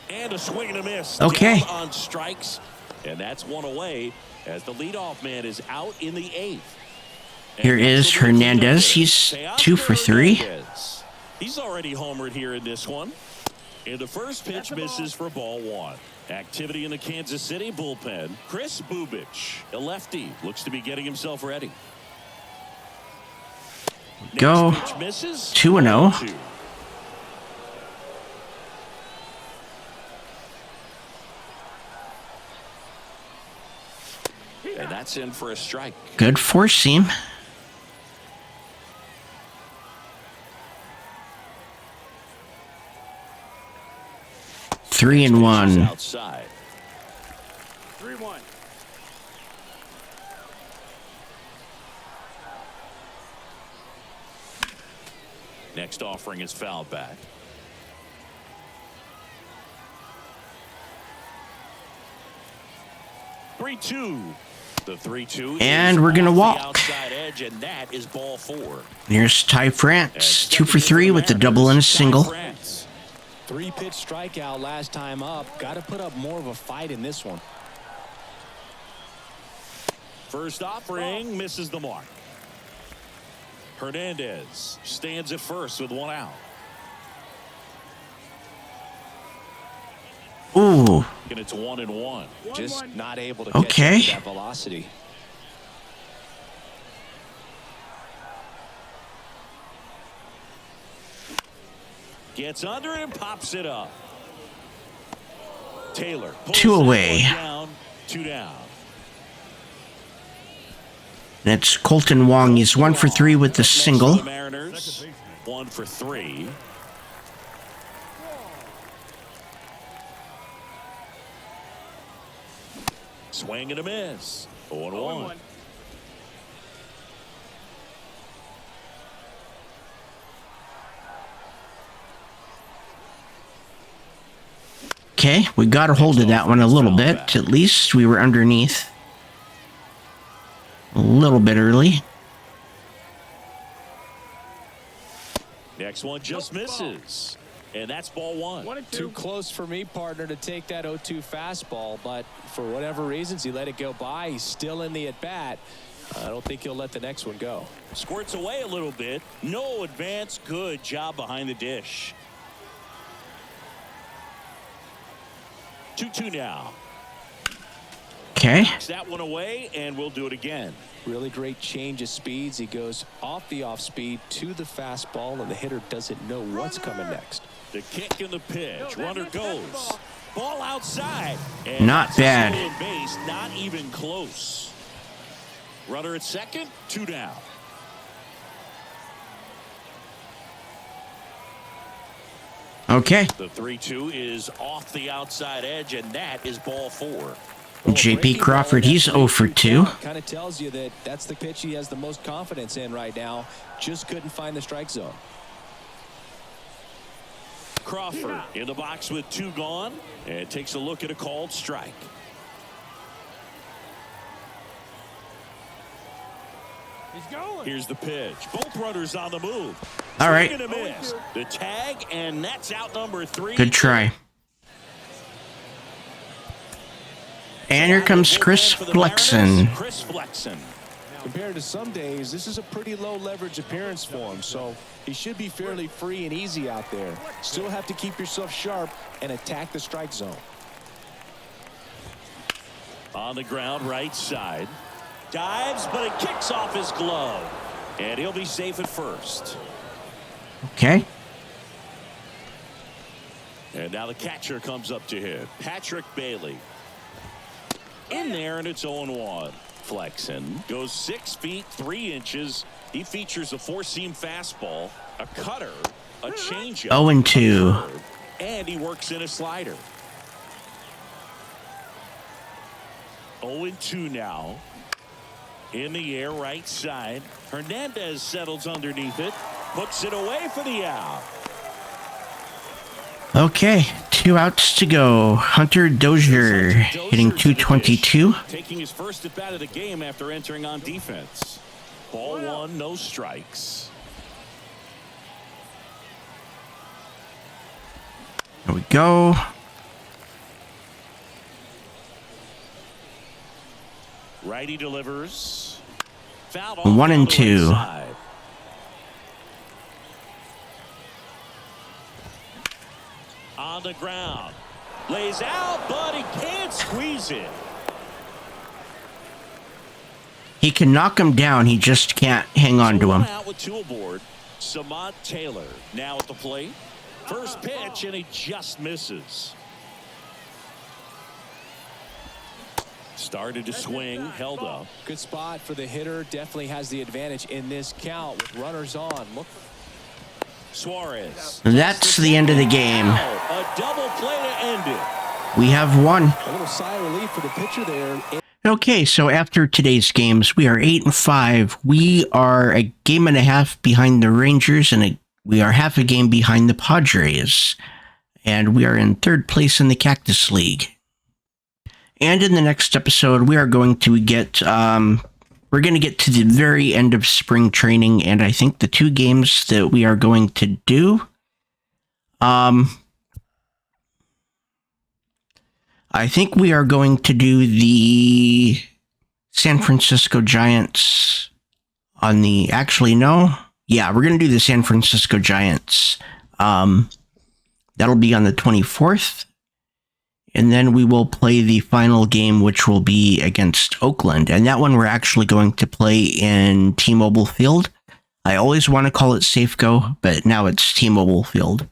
And a swing and a miss. Okay. Down on strikes, and that's one away as the leadoff man is out in the 8th. Here is Hernandez. He's 2 for 3. He's already homered here in this one. And the first pitch misses for ball 1. Activity in the Kansas City bullpen. Chris Bubich, a lefty, looks to be getting himself ready. Go. Next pitch misses. 2-0. And that's in for a strike. Good 4-seam. Three and 1. Outside. 3-1. Next offering is fouled back. The 3-2. And we're going to walk. Outside edge, and that is ball 4. Here's Ty France. 2 for 3 with a double and a single. 3-pitch strikeout last time up. Got to put up more of a fight in this one. First offering misses the mark. Hernandez stands at first with 1 out. Ooh. And it's 1 and 1. Just not able to Okay. catch that velocity. Gets under and pops it up. Taylor. 2 away. Down, 2 down. And it's Colton Wong. He's 1 for 3 with the single. The Mariners, 1 for 3. Swing and a miss. 0-1. Okay, we got a hold of that one a little bit. At least we were underneath. A little bit early. Next one just misses. And that's ball one. 1 and 2. Too close for me, partner, to take that 0-2 fastball, but for whatever reasons, he let it go by. He's still in the at-bat. I don't think he'll let the next one go. Squirts away a little bit. No advance. Good job behind the dish. 2-2 now. Okay. Knocks that one away, and we'll do it again. Really great change of speeds. He goes off the off-speed to the fastball, and the hitter doesn't know what's coming next. The kick and the pitch. Runner goes. Ball outside. And Not that's a bad. stolen base. Not even close. Runner at second. 2 down. Okay. The 3-2 is off the outside edge, and that is ball 4. JP Crawford, he's 0 for 2. Kind of tells you that that's the pitch he has the most confidence in right now. Just couldn't find the strike zone. Crawford in the box with 2 gone, and takes a look at a called strike. He's going. Here's the pitch. Both runners on the move. All right. Swing and a miss. The tag, and that's out number 3. Good try. And here comes Chris Flexen. Chris Flexen. Compared to some days, this is a pretty low leverage appearance for him, so he should be fairly free and easy out there. Still have to keep yourself sharp and attack the strike zone. On the ground, right side. Dives, but it kicks off his glove. And he'll be safe at first. Okay. And now the catcher comes up to hit. Patrick Bailey. In there, and it's 0-1. Flexen goes 6 feet 3 inches. He features a 4-seam fastball, a cutter, a changeup, 0-2. and he works in a slider. 0-2 now. In the air, right side. Hernandez settles underneath it, puts it away for the out. Okay, 2 outs to go. Hunter Dozier hitting .222. Taking his first at bat of the game after entering on defense. Ball 1, no strikes. There we go. Righty delivers. Foul off 1 down and the 2. right side. On the ground. Lays out, but he can't squeeze it. He can knock him down. He just can't hang on to him. One out with 2 aboard. Samad Taylor now at the plate. First pitch, and he just misses. Started to swing, held up. Good spot for the hitter. Definitely has the advantage in this count with runners on. Look. Suarez. That's the end of the game. A double play to end it. We have won. A little sigh of relief for the pitcher there. Okay, so after today's games, we are 8-5. We are a game and a half behind the Rangers, and we are half a game behind the Padres. And we are in 3rd place in the Cactus League. And in the next episode, we are going to get to the very end of spring training, and I think the 2 games that we are going to do, I think we are going to do the San Francisco Giants on the, actually, no. Yeah, we're going to do the San Francisco Giants. That'll be on the 24th. And then we will play the final game, which will be against Oakland. And that one we're actually going to play in T-Mobile Field. I always want to call it Safeco, but now it's T-Mobile Field.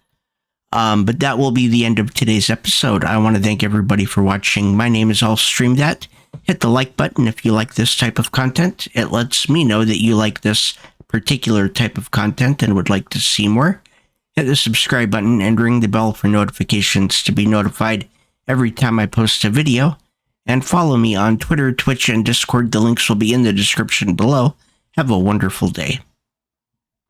But that will be the end of today's episode. I want to thank everybody for watching. My name is illstreamthat. Hit the like button if you like this type of content. It lets me know that you like this particular type of content and would like to see more. Hit the subscribe button and ring the bell for notifications to be notified every time I post a video. And follow me on Twitter, Twitch, and Discord. The links will be in the description below. Have a wonderful day.